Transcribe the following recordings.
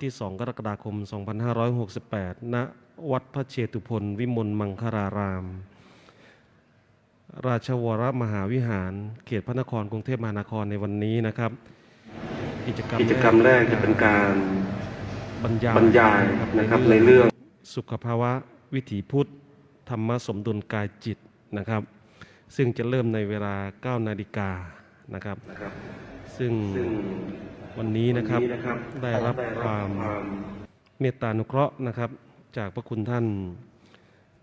ที่2กรกฎาคม2568ณวัดพระเชตุพนวิมลมังคลารามราชวรมหาวิหารเขตพระนครกรุงเทพมหานครในวันนี้นะครับกิจกรรมแรกจะเป็นการบรรยายนะครับในเรื่องสุขภาวะวิถีพุทธธรรมสมดุลกายจิตนะครับซึ่งจะเริ่มในเวลา 9 นาฬิกานะครับซึ่งวันนี้นะครับได้รับความเมตตานุเคราะห์นะครับจากพระคุณท่าน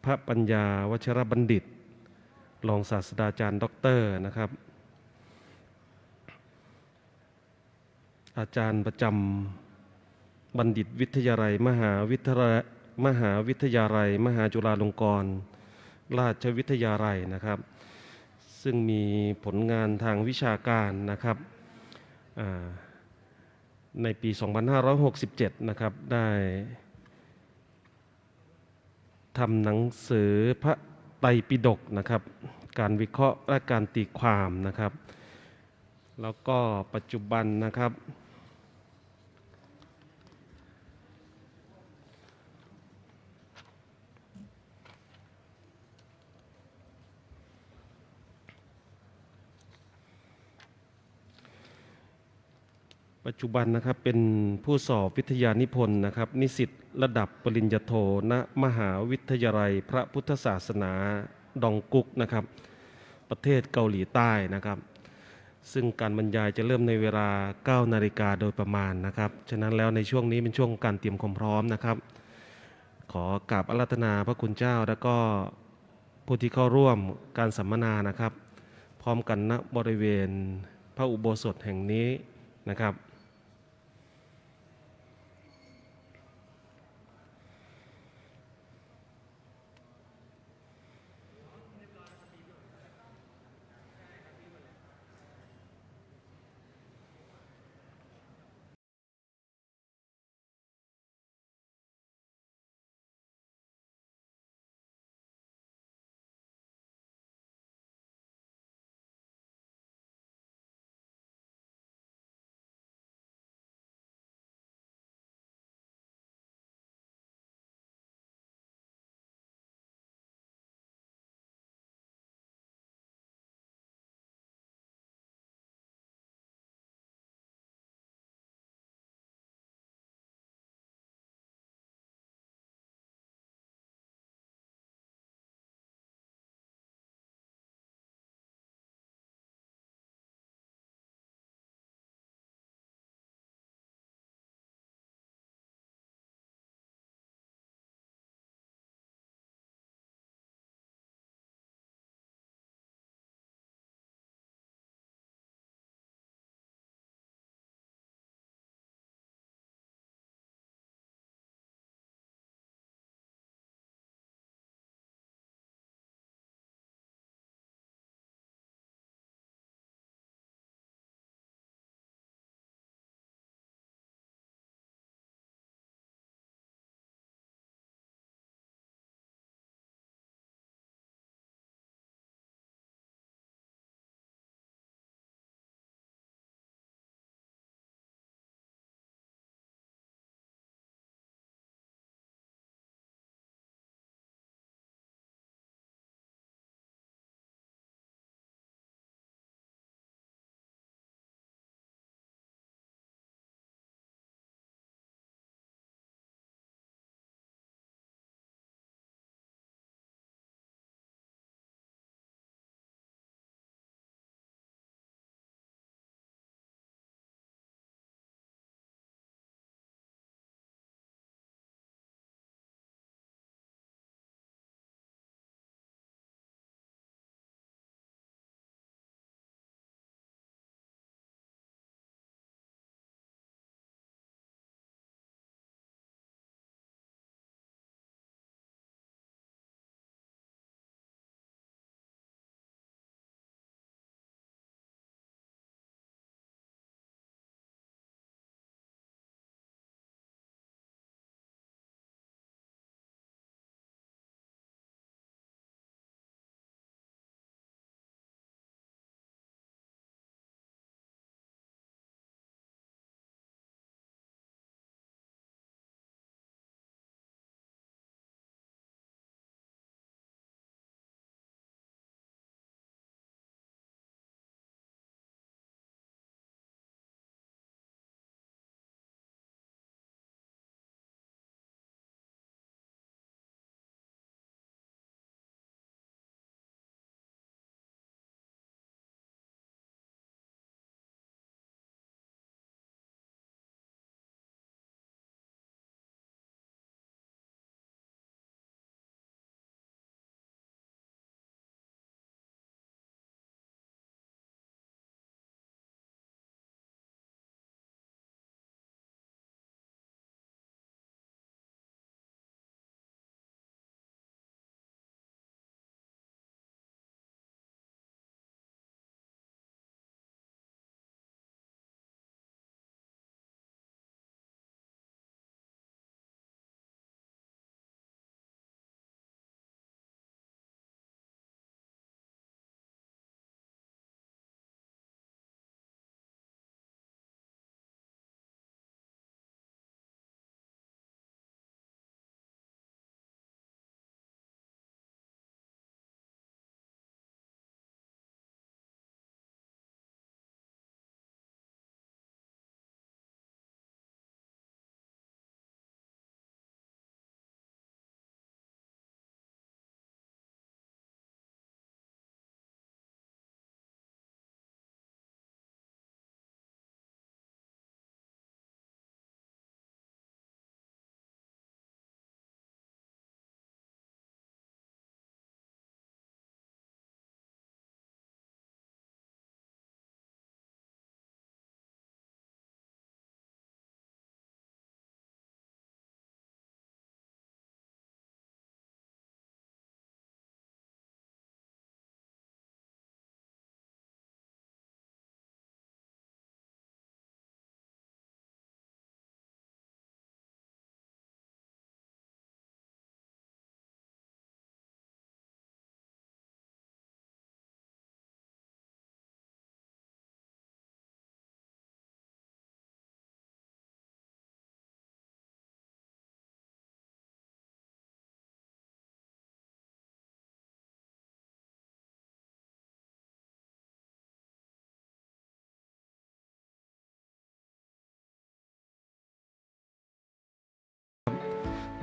พระปัญญาวชรบัณฑิตรองศาสตราจารย์ด็อกเตอร์นะครับอาจารย์ประจำบัณฑิตวิทยาลัยมหาวิทยาลัยมหาจุฬาลงกรณราชวิทยาลัยนะครับซึ่งมีผลงานทางวิชาการนะครับในปี 2567 นะครับได้ทำหนังสือพระไตรปิฎกนะครับการวิเคราะห์และการตีความนะครับแล้วก็ปัจจุบันนะครับเป็นผู้สอบวิทยานิพนธ์นะครับนิสิตระดับปริญญาโทณมหาวิทยาลัยพระพุทธศาสนาดองกุกนะครับประเทศเกาหลีใต้นะครับซึ่งการบรรยายจะเริ่มในเวลา 9 นาฬิกาโดยประมาณนะครับฉะนั้นแล้วในช่วงนี้เป็นช่วงการเตรียมความพร้อมนะครับขอกราบอาราธนาพระคุณเจ้าและก็ผู้ที่เข้าร่วมการสัมมนานะครับพร้อมกันณบริเวณพระอุโบสถแห่งนี้นะครับ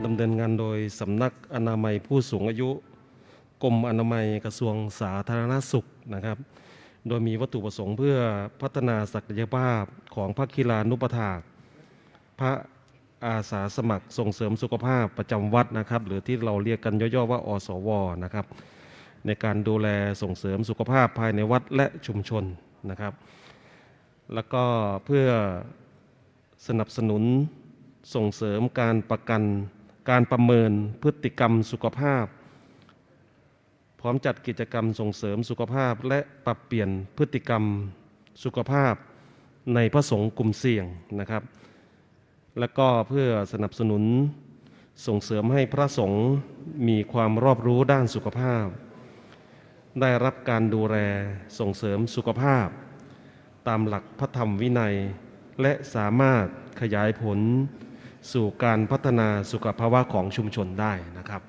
ดำเนินงานโดยสำนักอนามัยผู้สูงอายุกรมอนามัยกระทรวงสาธารณสุขนะครับโดยมีวัตถุประสงค์เพื่อพัฒนาศักยภาพของภาคีลานุปถากพระอาสาสมัครส่งเสริมสุขภาพประจำวัดนะครับหรือที่เราเรียกกันย่อๆว่าอสวนะครับในการดูแลส่งเสริมสุขภาพภายในวัดและชุมชนนะครับแล้วก็เพื่อสนับสนุนส่งเสริมการประเมินพฤติกรรมสุขภาพพร้อมจัดกิจกรรมส่งเสริมสุขภาพและปรับเปลี่ยนพฤติกรรมสุขภาพในพระสงฆ์กลุ่มเสี่ยงนะครับและก็เพื่อสนับสนุนส่งเสริมให้พระสงฆ์มีความรอบรู้ด้านสุขภาพได้รับการดูแลส่งเสริมสุขภาพตามหลักพระธรรมวินัยและสามารถขยายผลสู่การพัฒนาสุขภาวะของชุมชนได้นะครับ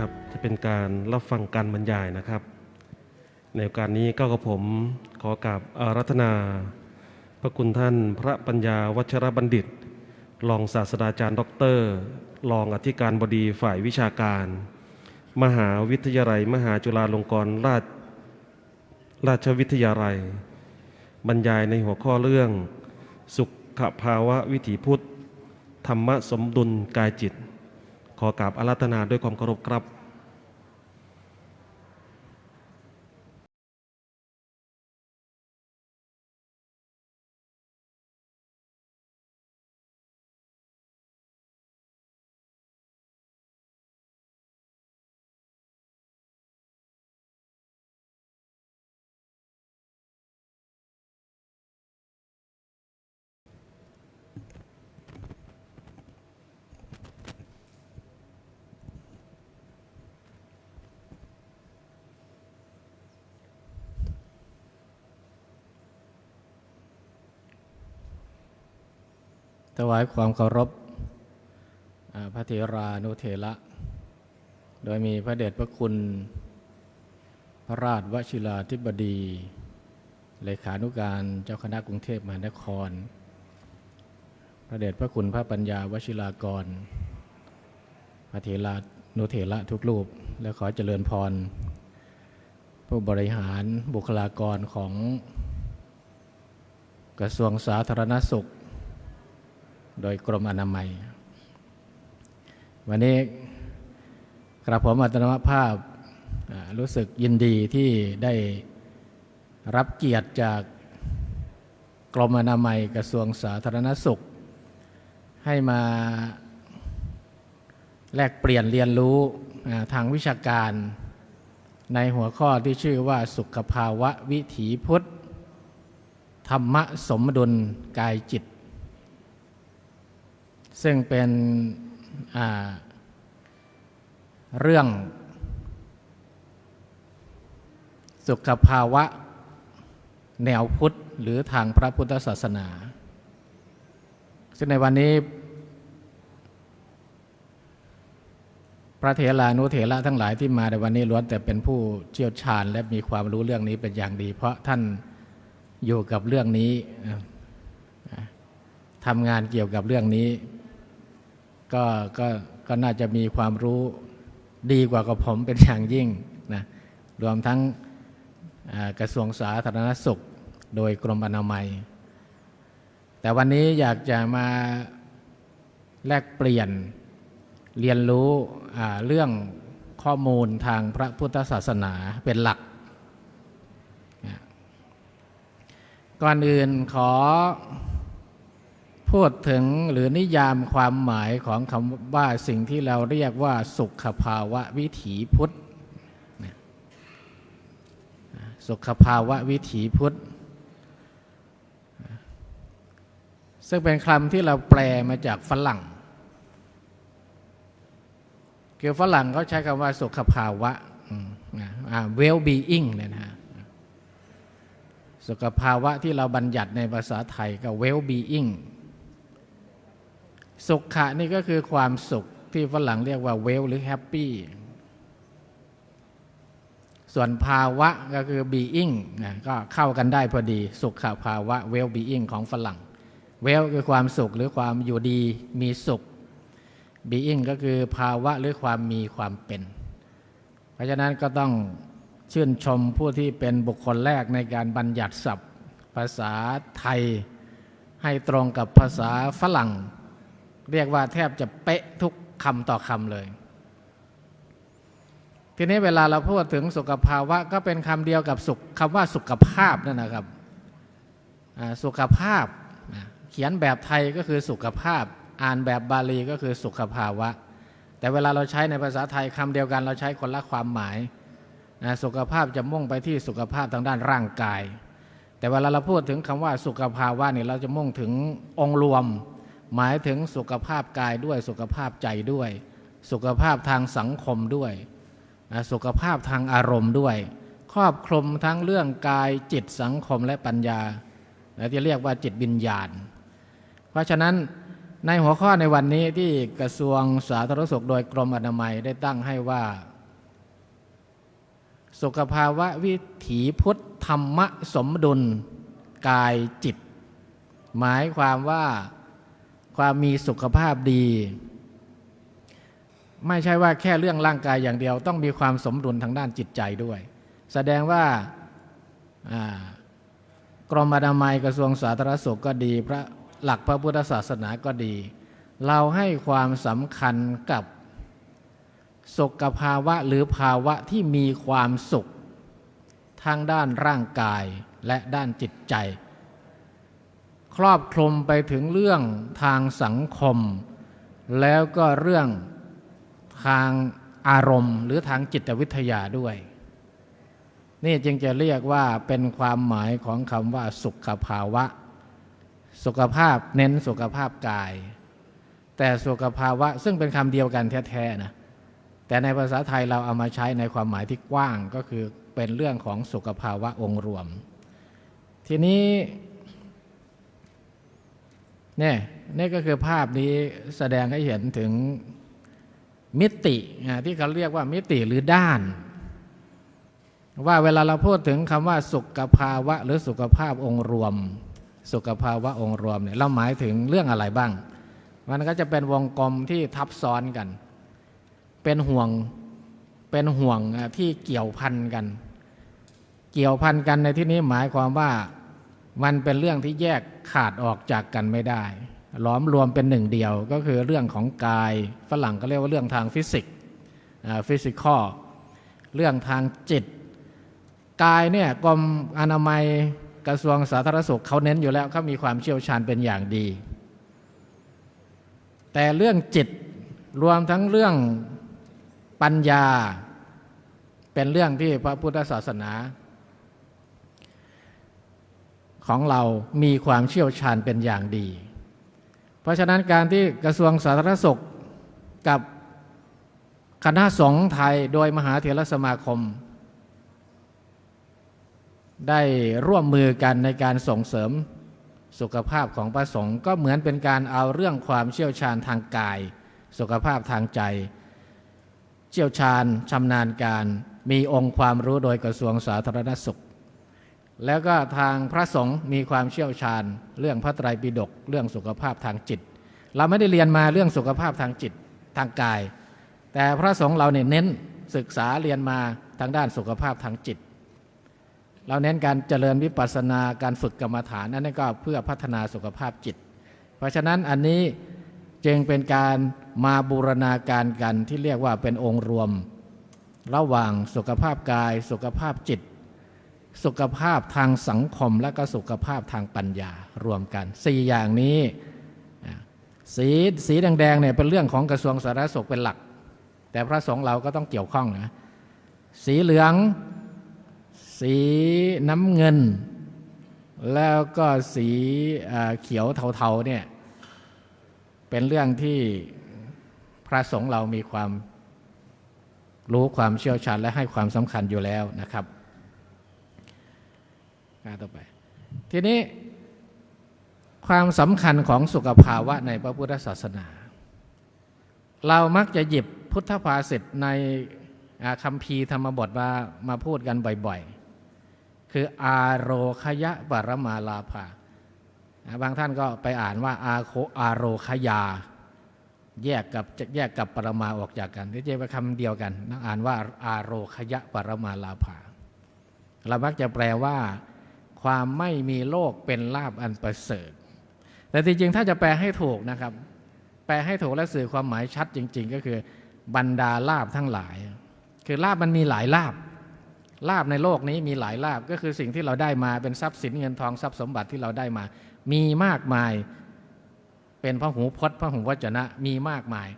ครับจะเป็นการรับฟังการบรรยายนะครับในโอกาสนี้ก็กับผมขอกราบอาราธนาพระคุณท่านพระปัญญาวัชรบัณฑิตรองศาสตราจารย์ด็อกเตอร์รองอธิการบดีฝ่ายวิชาการมหาวิทยาลัยมหาจุฬาลงกรณราชวิทยาลัยบรรยายในหัวข้อเรื่องสุขภาวะวิถีพุทธธรรมะสมดุลกายจิตขอกราบอาราธนาด้วยความเคารพครับถวายความเคารพพระเถรานุเถระโดยมีพระเดชพระคุณพระราชวชิราธิบดีเลขานุการเจ้าคณะกรุงเทพมหานครพระเดชพระคุณพระปัญญาวชิรากรพระเถรานุเถระทุกรูปและขอเจริญพรผู้บริหารบุคลากรของกระทรวงสาธารณสุขโดยกรมอนามัยวันนี้กระผมอัตโนภาพรู้สึกยินดีที่ได้รับเกียรติจากกรมอนามัยกระทรวงสาธารณสุขให้มาแลกเปลี่ยนเรียนรู้ทางวิชาการในหัวข้อที่ชื่อว่าสุขภาวะวิถีพุทธธรรมะสมดุลกายจิตซึ่งเป็นเรื่องสุขภาวะแนวพุทธหรือทางพระพุทธศาสนาซึ่งในวันนี้พระเถรานุเถระทั้งหลายที่มาในวันนี้ล้วนแต่เป็นผู้เชี่ยวชาญและมีความรู้เรื่องนี้เป็นอย่างดีเพราะท่านอยู่กับเรื่องนี้ทำงานเกี่ยวกับเรื่องนี้ก็น่าจะมีความรู้ดีกว่ากับผมเป็นอย่างยิ่งนะรวมทั้งกระทรวงสาธารณสุขโดยกรมอนามัยแต่วันนี้อยากจะมาแลกเปลี่ยนเรียนรู้เรื่องข้อมูลทางพระพุทธศาสนาเป็นหลักก่อนอื่นขอพูดถึงหรือนิยามความหมายของคำว่าสิ่งที่เราเรียกว่าสุขภาวะวิถีพุทธสุขภาวะวิถีพุทธ ซึ่งเป็นคำที่เราแปลมาจากฝรั่งคือฝรั่งเขาใช้คำว่าสุขภาวะwell being เนี่ยนะสุขภาวะที่เราบัญญัติในภาษาไทยก็ well being สุขะนี่ก็คือความสุขที่ฝรั่งเรียกว่า well หรือ happy ส่วนภาวะก็คือ being ก็เข้ากันได้พอดีสุขภาวะ well being ของฝรั่ง well คือความสุขหรือความอยู่ดีมีสุข being ก็คือภาวะหรือความมีความเป็นเพราะฉะนั้นก็ต้องชื่นชมผู้ที่เป็นบุคคลแรกในการบัญญัติศัพท์ภาษาไทยให้ตรงกับภาษาฝรั่งเรียกว่าแทบจะเป๊ะทุกคำต่อคำเลยทีนี้เวลาเราพูดถึงสุขภาวะก็เป็นคำเดียวกับคำว่าสุขภาพนั่นนะครับสุขภาพเขียนแบบไทยก็คือสุขภาพอ่านแบบบาลีก็คือสุขภาวะแต่เวลาเราใช้ในภาษาไทยคำเดียวกันเราใช้คนละความหมายสุขภาพจะมุ่งไปที่สุขภาพทางด้านร่างกายแต่เวลาเราพูดถึงคำว่าสุขภาวะนี่เราจะมุ่งถึงองค์รวมหมายถึงสุขภาพกายด้วยสุขภาพใจด้วยสุขภาพทางสังคมด้วยสุขภาพทางอารมณ์ด้วยครอบคลุมทั้งเรื่องกายจิตสังคมและปัญญาที่เรียกว่าจิตวิญญาณเพราะฉะนั้นในหัวข้อในวันนี้ที่กระทรวงสาธารณสุขโดยกรมอนามัยได้ตั้งให้ว่าสุขภาวะวิถีพุทธธรรมสมดุลกายจิตหมายความว่าความมีสุขภาพดีไม่ใช่ว่าแค่เรื่องร่างกายอย่างเดียวต้องมีความสมดุลทางด้านจิตใจด้วยแสดงว่ากรมอนามัยกระทรวงสาธารณสุขก็ดีหลักพระพุทธศาสนาก็ดีเราให้ความสำคัญกับสุขภาวะหรือภาวะที่มีความสุขทางด้านร่างกายและด้านจิตใจครอบคลุมไปถึงเรื่องทางสังคมแล้วก็เรื่องทางอารมณ์หรือทางจิตวิทยาด้วยนี่จึงจะเรียกว่าเป็นความหมายของคำว่าสุขภาวะสุขภาพเน้นสุขภาพกายแต่สุขภาวะซึ่งเป็นคำเดียวกันแท้ๆนะแต่ในภาษาไทยเราเอามาใช้ในความหมายที่กว้างก็คือเป็นเรื่องของสุขภาวะองค์รวมทีนี้นี่ก็คือภาพนี้แสดงให้เห็นถึงมิติที่เขาเรียกว่ามิติหรือด้านว่าเวลาเราพูดถึงคำว่าสุขภาวะหรือสุขภาพองค์รวมสุขภาวะองค์รวมเนี่ยเราหมายถึงเรื่องอะไรบ้างมันก็จะเป็นวงกลมที่ทับซ้อนกันเป็นห่วงที่เกี่ยวพันกันในที่นี้หมายความว่ามันเป็นเรื่องที่แยกขาดออกจากกันไม่ได้หลอมรวมเป็นหนึ่งเดียวก็คือเรื่องของกายฝรั่งก็เรียกว่าเรื่องทางฟิสิกส์physical เรื่องทางจิตกายเนี่ยกรมอนามัยกระทรวงสาธารณสุขเขาเน้นอยู่แล้วเขามีความเชี่ยวชาญเป็นอย่างดีแต่เรื่องจิตรวมทั้งเรื่องปัญญาเป็นเรื่องที่พระพุทธศาสนาของเรามีความเชี่ยวชาญเป็นอย่างดีเพราะฉะนั้นการที่กระทรวงสาธารณสุขกับคณะสงฆ์ไทยโดยมหาเถรสมาคมได้ร่วมมือกันในการส่งเสริมสุขภาพของพระสงฆ์ก็เหมือนเป็นการเอาเรื่องความเชี่ยวชาญทางกายสุขภาพทางใจเชี่ยวชาญชำนาญการมีองค์ความรู้โดยกระทรวงสาธารณสุขแล้วก็ทางพระสงฆ์มีความเชี่ยวชาญเรื่องพระไตรปิฎกเรื่องสุขภาพทางจิตเราไม่ได้เรียนมาเรื่องสุขภาพทางจิตทางกายแต่พระสงฆ์เราเนี่ยเน้นศึกษาเรียนมาทางด้านสุขภาพทางจิตเราเน้นการเจริญวิปัสสนาการฝึกกรรมฐานนั่นก็เพื่อพัฒนาสุขภาพจิตเพราะฉะนั้นอันนี้จึงเป็นการมาบูรณาการกันที่เรียกว่าเป็นองค์รวมระหว่างสุขภาพกายสุขภาพจิตสุขภาพทางสังคมและก็สุขภาพทางปัญญารวมกัน4อย่างนี้สีแดงๆเนี่ยเป็นเรื่องของกระทรวงสาธารณสุขเป็นหลักแต่พระสงฆ์เราก็ต้องเกี่ยวข้องนะสีเหลืองสีน้ำเงิน แล้วก็สีเขียวเทาๆเนี่ยเป็นเรื่องที่พระสงฆ์เรามีความรู้ความเชี่ยวชาญและให้ความสำคัญอยู่แล้วนะครับต่อไปทีนี้ความสำคัญของสุขภาวะในพระพุทธศาสนาเรามักจะหยิบพุทธภาษิตในคัมภีร์ธรรมบทมาพูดกันบ่อยๆคืออาโรคยะปรมาลาภาบางท่านก็ไปอ่านว่าอาโรคยาแยกกับปรมาออกจากกันที่จะเป็นคำเดียวกันนักอ่านว่าอาโรคยะปรมาลาภาเรามักจะแปลว่าความไม่มีโลกเป็นลาภอันประเสริฐแต่จริงๆถ้าจะแปลให้ถูกนะครับแปลให้ถูกและสื่อความหมายชัดจริงๆก็คือบรรดาลาภทั้งหลายคือลาภมันมีหลายลาภลาภในโลกนี้มีหลายลาภก็คือสิ่งที่เราได้มาเป็นทรัพย์สินเงินทองทรัพย์สมบัติที่เราได้มามีมากมายเป็นพหูพจน์พหูวจนะมีมากมาย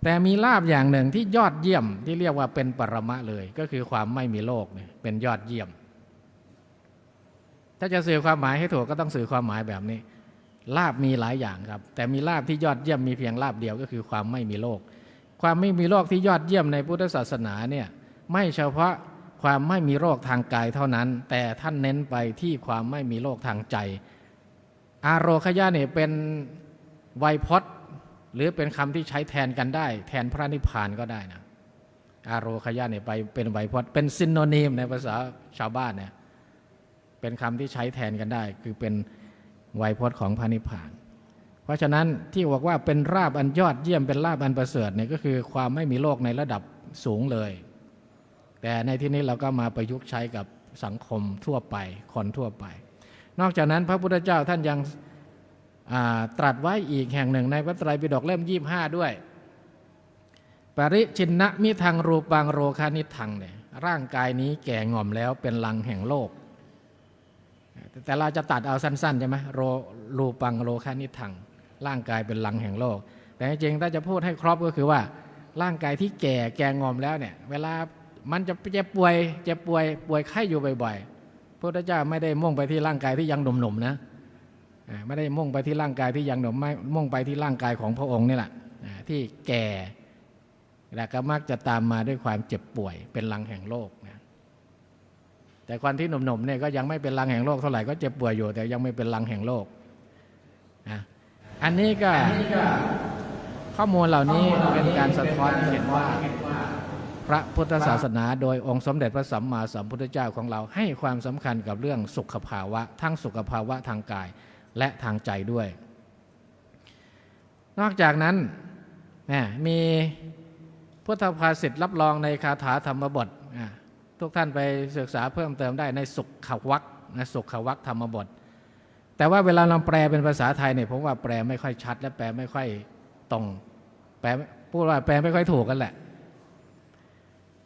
แต่มีลาภอย่างหนึ่งที่ยอดเยี่ยมที่เรียกว่าเป็นปรมะเลยก็คือความไม่มีโลกเนี่ยเป็นยอดเยี่ยมถ้าจะสื่อความหมายให้ถูกก็ต้องสื่อความหมายแบบนี้ลาภมีหลายอย่างครับแต่มีลาภที่ยอดเยี่ยมมีเพียงลาภเดียวก็คือความไม่มีโลกความไม่มีโลกที่ยอดเยี่ยมในพุทธศาสนาเนี่ยไม่เฉพาะความไม่มีโรคทางกายเท่านั้นแต่ท่านเน้นไปที่ความไม่มีโรคทางใจอาโรคยะเนี่ยเป็นไวยพจน์หรือเป็นคำที่ใช้แทนกันได้แทนพระนิพพานก็ได้นะอาโรคยะเนี่ยไปเป็นไวยพจน์เป็นซินโนนีมในภาษาชาวบ้านเนี่ยเป็นคำที่ใช้แทนกันได้คือเป็นไวยพจน์ของพระนิพพานเพราะฉะนั้นที่บอกว่าเป็นลาภอันยอดเยี่ยมเป็นลาภอันประเสริฐเนี่ยก็คือความไม่มีโลกในระดับสูงเลยแต่ในที่นี้เราก็มาประยุกต์ใช้กับสังคมทั่วไปคนทั่วไปนอกจากนั้นพระพุทธเจ้าท่านยังตรัสไว้อีกแห่งหนึ่งในพระไตรปิฎกเล่ม25ด้วยปริชินนะมิทังรูปังโรคานิทังเนี่ยร่างกายนี้แก่ง่อมแล้วเป็นลังแห่งโลกแต่เราจะตัดเอาสั้นๆใช่ไหมรูปังโรคานิทังร่างกายเป็นลังแห่งโลกแต่จริงๆถ้าจะพูดให้ครอบก็คือว่าร่างกายที่แก่งอมแล้วเนี่ยเวลามันจะป่วยไข้อยู่บ่อยๆพระพุทธเจ้าไม่ได้มุ่งไปที่ร่างกายที่ยังหนุ่มๆนะไม่ได้มุ่งไปที่ร่างกายที่ยังหนุ่มไม่มุ่งไปที่ร่างกายของพระองค์นี่แหละที่แก่แล้วก็มักจะตามมาด้วยความเจ็บป่วยเป็นลังแห่งโลกนะแต่คนที่หนุ่มๆเนี่ยก็ยังไม่เป็นลังแห่งโลกเท่าไหร่ก็เจ็บป่วยอยู่แต่ยังไม่เป็นลังแห่งโลกนะอันนี้ก็ข้อมูลเหล่านี้เป็นการสะท้อนให้เห็นว่าพระพุทธศาสนาโดยองค์สมเด็จพระสัมมาสัมพุทธเจ้าของเราให้ความสำคัญกับเรื่องสุขภาวะทั้งสุขภาวะทางกายและทางใจด้วยนอกจากนั้นมีพุทธภาษิตรับรองในคาถาธรรมบททุกท่านไปศึกษาเพิ่มเติมได้ในสุขวรรคสุขวรรคธรรมบทแต่ว่าเวลาเราแปลเป็นภาษาไทยเนี่ยผมว่าแปลไม่ค่อยชัดและแปลไม่ค่อยตรงพูดว่าแปลไม่ค่อยถูกกันแหละ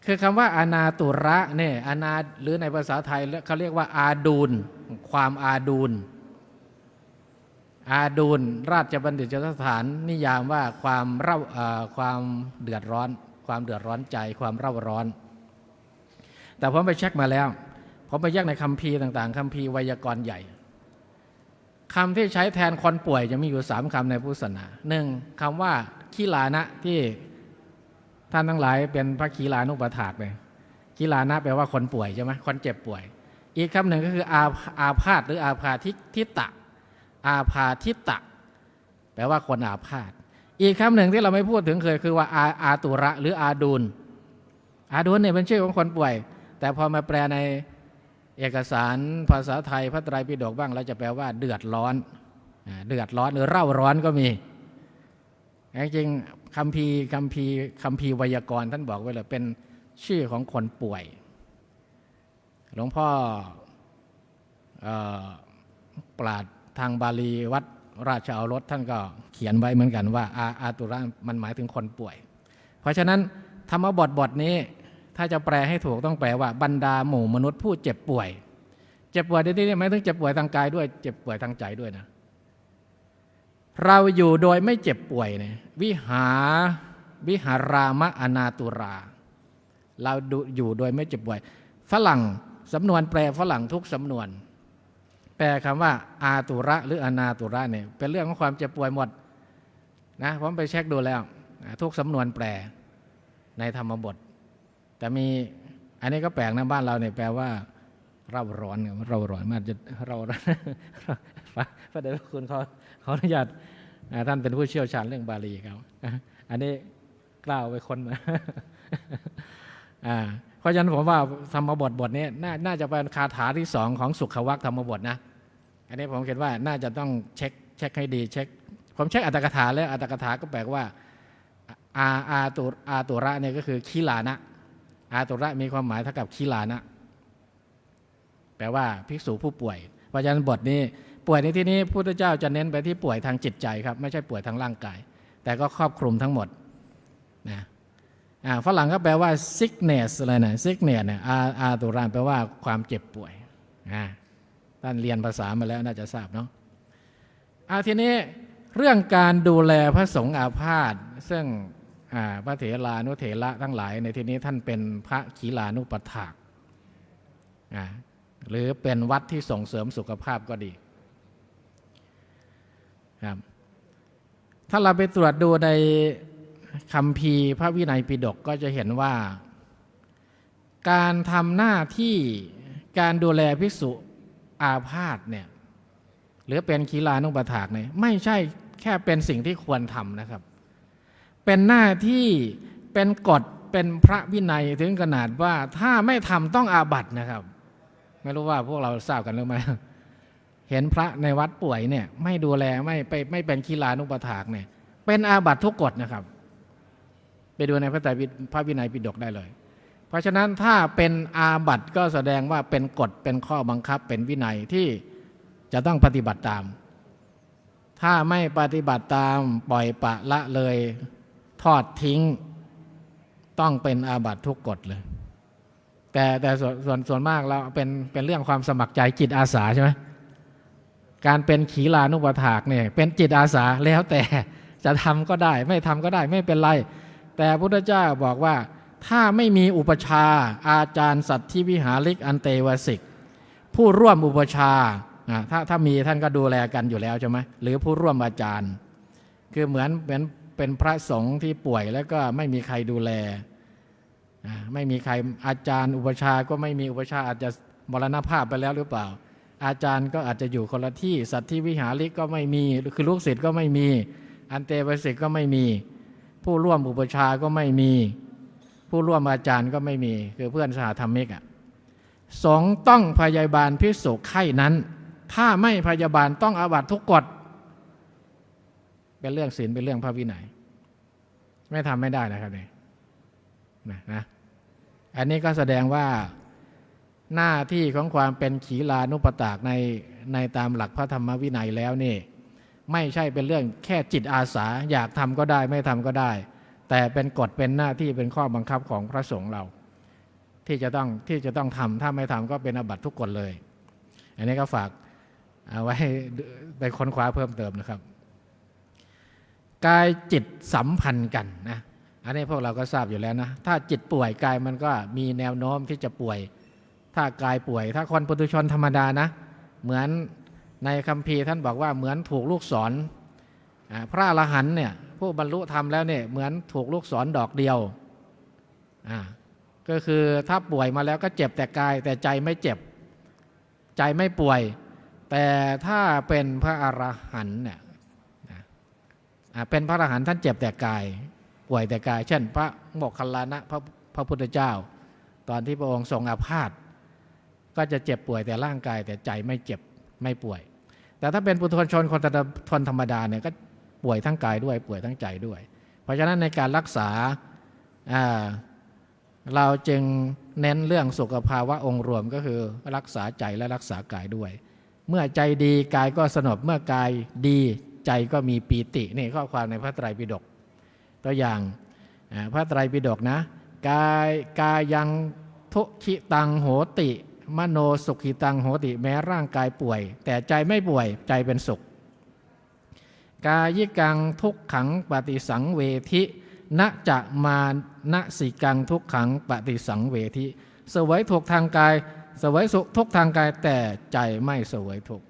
คือคำว่าอานาตุระเนี่ยอานาหรือในภาษาไทยเขาเรียกว่าอาดูลความอาดูลราชบัณฑิตยสถานนิยามว่าความเดือดร้อนใจความเร่าร้อนแต่ผมไปเช็คมาแล้วผมไปแยกในคัมภีร์ต่างๆคัมภีร์ไวยากรณ์ใหญ่คำที่ใช้แทนคนป่วยจะมีอยู่3คำในพุทธศาสนา1คำว่าขีลานะที่ท่านทั้งหลายเป็นพระขีลานุปถากเลยขีลานะแปลว่าคนป่วยใช่ไหมคนเจ็บป่วยอีกคำหนึ่งก็คืออาพาธหรืออาพาทิตะอาพาทิตะแปลว่าคนอาพาธอีกคำหนึ่งที่เราไม่พูดถึงเคยคือว่าอาตุระหรืออาดูลเนี่ยเป็นชื่อของคนป่วยแต่พอมาแปลในเอกสารภาษาไทยพระไตรปิฎกบ้างเราจะแปลว่าเดือดร้อนหรือเร่าร้อนก็มีจริงคัมภีร์ไวยากรณ์ท่านบอกไว้เลยเป็นชื่อของคนป่วยหลวงพ่อปราชญ์ทางบาลีวัดราชโอรสท่านก็เขียนไว้เหมือนกันว่าอาตุระมันหมายถึงคนป่วยเพราะฉะนั้นธรรมบทนี้ถ้าจะแปลให้ถูกต้องแปลว่าบรรดาหมู่มนุษย์ผู้เจ็บป่วยในที่นี้หมายถึงเจ็บป่วยทางกายด้วยเจ็บป่วยทางใจด้วยนะเราอยู่โดยไม่เจ็บป่วยเนี่ยวิหารามะอนาตุราเราอยู่โดยไม่เจ็บป่วยฝรั่งสำนวนแปลฝรั่งทุกสำนวน แปลคำว่าอาตุระหรืออนาตุระเนี่ยเป็นเรื่องของความเจ็บป่วยหมดนะผมไปเช็คดูแล้วทุกสำนวนแปลในธรรมบทแต่มีอันนี้ก็แปลกนะบ้านเราเนี่ยแปลว่าเร่าร้อนเร่าร้อนมันจะเร่าร้อนพระเดชพระคุณขออนุญาตท่านเป็นผู้เชี่ยวชาญเรื่องบาลีครับอันนี้กล้าไปคนมาเพราะฉะนั้นผมว่าธรรมบทนี้น่าจะเป็นคาถาที่สองของสุขวัคธรรมบทนะอันนี้ผมคิดว่าน่าจะต้องเช็คให้ดีผมเช็คอัตถกถาแล้วอัตถกถาก็แปลว่าอาตุระเนี่ยก็คือขีลานะอาตุระมีความหมายเท่ากับขีลานะแปลว่าภิกษุผู้ป่วยเพราะฉะนั้นบทนี้ป่วยในที่นี้พุทธเจ้าจะเน้นไปที่ป่วยทางจิตใจครับไม่ใช่ป่วยทางร่างกายแต่ก็ครอบคลุมทั้งหมดนะฝรั่งก็แปลว่า sickness อะไรนะ sickness เนี่ยอาตุระแปลว่าความเจ็บป่วยท่านเรียนภาษามาแล้วน่าจะทราบเนาะทีนี้เรื่องการดูแลพระสงฆ์อาพาธซึ่งพระเถรานุเถระทั้งหลายในที่นี้ท่านเป็นพระขีลานุปถากหรือเป็นวัดที่ส่งเสริมสุขภาพก็ดีครับถ้าเราไปตรวจดูในคัมภีร์พระวินัยปิฎกก็จะเห็นว่าการทำหน้าที่การดูแลภิกษุอาพาธเนี่ยหรือเป็นขีลานุปถากเนี่ยไม่ใช่แค่เป็นสิ่งที่ควรทำนะครับเป็นหน้าที่เป็นกฎเป็นพระวินัยถึงขนาดว่าถ้าไม่ทำต้องอาบัตินะครับไม่รู้ว่าพวกเราทราบกันหรือไม่เห็นพระในวัดป่วยเนี่ยไม่ดูแลไม่เป็นขีลานุปถากเนี่ยเป็นอาบัติทุกกฎนะครับไปดูในพระวินัยปิฎกได้เลยเพราะฉะนั้นถ้าเป็นอาบัติก็แสดงว่าเป็นกฎเป็นข้อบังคับเป็นวินัยที่จะต้องปฏิบัติตามถ้าไม่ปฏิบัติตามปล่อยปละละเลยทอดทิ้งต้องเป็นอาบัติทุกกฎเลยแต่ส่วนมากเราเป็นเรื่องความสมัครใจจิตอาสาใช่ไหมการเป็นขีลานุปถากเนี่ยเป็นจิตอาสาแล้วแต่จะทำก็ได้ไม่ทำก็ได้ไม่เป็นไรแต่พระพุทธเจ้าบอกว่าถ้าไม่มีอุปชาอาจารย์สัตถิวิหาริกอันเตวสิกผู้ร่วมอุปชาถ้ามีท่านก็ดูแลกันอยู่แล้วใช่ไหมหรือผู้ร่วมอาจารย์คือเหมือนเป็นพระสงฆ์ที่ป่วยแล้วก็ไม่มีใครดูแลไม่มีใครอาจารย์อุปชาก็ไม่มีอุปชาอาจจะมรณภาพไปแล้วหรือเปล่าอาจารย์ก็อาจจะอยู่คนละที่สัตถิวิหาริกก็ไม่มีคือลูกศิษย์ก็ไม่มีอันเตวสิกก็ไม่มีผู้ร่วมอุปชาก็ไม่มีผู้ร่วมอาจารย์ก็ไม่มีคือเพื่อนสหธรรมิกสงฆ์ต้องพยาบาลภิกษุไข้นั้นถ้าไม่พยาบาลต้องอาบัติทุกกฎเป็นเรื่องศีลเป็นเรื่องพระวินัยไม่ทำไม่ได้นะครับเนี่ยนะอันนี้ก็แสดงว่าหน้าที่ของความเป็นขีลานุปถากในตามหลักพระธรรมวินัยแล้วนี่ไม่ใช่เป็นเรื่องแค่จิตอาสาอยากทำก็ได้ไม่ทำก็ได้แต่เป็นกฎเป็นหน้าที่เป็นข้อบังคับของพระสงฆ์เราที่จะต้องทำถ้าไม่ทำก็เป็นอาบัติทุกกฎเลยอันนี้ก็ฝากเอาไว้ไปค้นคว้าเพิ่มเติมนะครับกายจิตสัมพันธ์กันนะอันนี้พวกเราก็ทราบอยู่แล้วนะถ้าจิตป่วยกายมันก็มีแนวโน้มที่จะป่วยถ้ากายป่วยถ้าคนปุถุชนธรรมดานะเหมือนในคัมภีร์ท่านบอกว่าเหมือนถูกลูกศรพระอรหันต์เนี่ยผู้บรรลุธรรมแล้วเนี่ยเหมือนถูกลูกศรดอกเดียวก็คือถ้าป่วยมาแล้วก็เจ็บแต่กายแต่ใจไม่เจ็บใจไม่ป่วยแต่ถ้าเป็นพระอรหันต์เนี่ยเป็นพระอรหันต์ท่านเจ็บแต่กายป่วยแต่กายเช่นพระโมคคัลลานะพระพุทธเจ้าตอนที่พระองค์ทรงอาพาธก็จะเจ็บป่วยแต่ร่างกายแต่ใจไม่เจ็บไม่ป่วยแต่ถ้าเป็นปุถุชนคนธรรมดาเนี่ยก็ป่วยทั้งกายด้วยป่วยทั้งใจด้วยเพราะฉะนั้นในการรักษาเราจึงเน้นเรื่องสุขภาวะองค์รวมก็คือรักษาใจและรักษากายด้วยเมื่อใจดีกายก็สงบเมื่อกายดีใจก็มีปีตินี่ข้อความในพระไตรปิฎกตัวอย่างพระไตรปิฎกนะกายยังทุขิตังโหติมโนสุขิตังโหติแม้ร่างกายป่วยแต่ใจไม่ป่วยใจเป็นสุขกายิกังทุกขังปฏิสังเวทิณจะมานะสิกังทุกขังปฏิสังเวทิเสวยทุกทางกายเสวยสุขทุกทางกายแต่ใจไม่เสวยทุกข์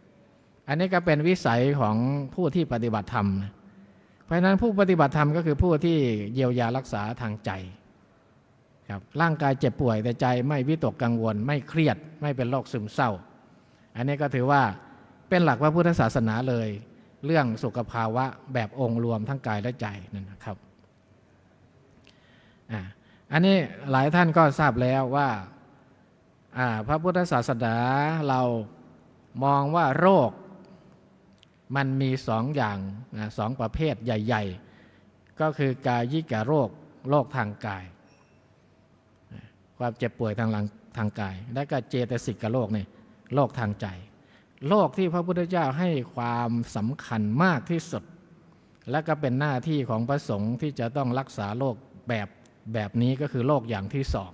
อันนี้ก็เป็นวิสัยของผู้ที่ปฏิบัติธรรมนะเพราะฉะนั้นผู้ปฏิบัติธรรมก็คือผู้ที่เยียวยารักษาทางใจครับร่างกายเจ็บป่วยแต่ใจไม่วิตกกังวลไม่เครียดไม่เป็นโรคซึมเศร้าอันนี้ก็ถือว่าเป็นหลักพระพุทธศาสนาเลยเรื่องสุขภาวะแบบองค์รวมทั้งกายและใจนั่นนะครับอันนี้หลายท่านก็ทราบแล้วว่าพระพุทธศาสนาเรามองว่าโรคมันมีสองอย่างสองประเภทใหญ่ๆก็คือกายิกโรคโรคทางกายความเจ็บป่วยทางกายและก็เจตสิกโรคเนี่ยโรคทางใจโรคที่พระพุทธเจ้าให้ความสำคัญมากที่สุดและก็เป็นหน้าที่ของพระสงฆ์ที่จะต้องรักษาโรคแบบนี้ก็คือโรคอย่างที่สอง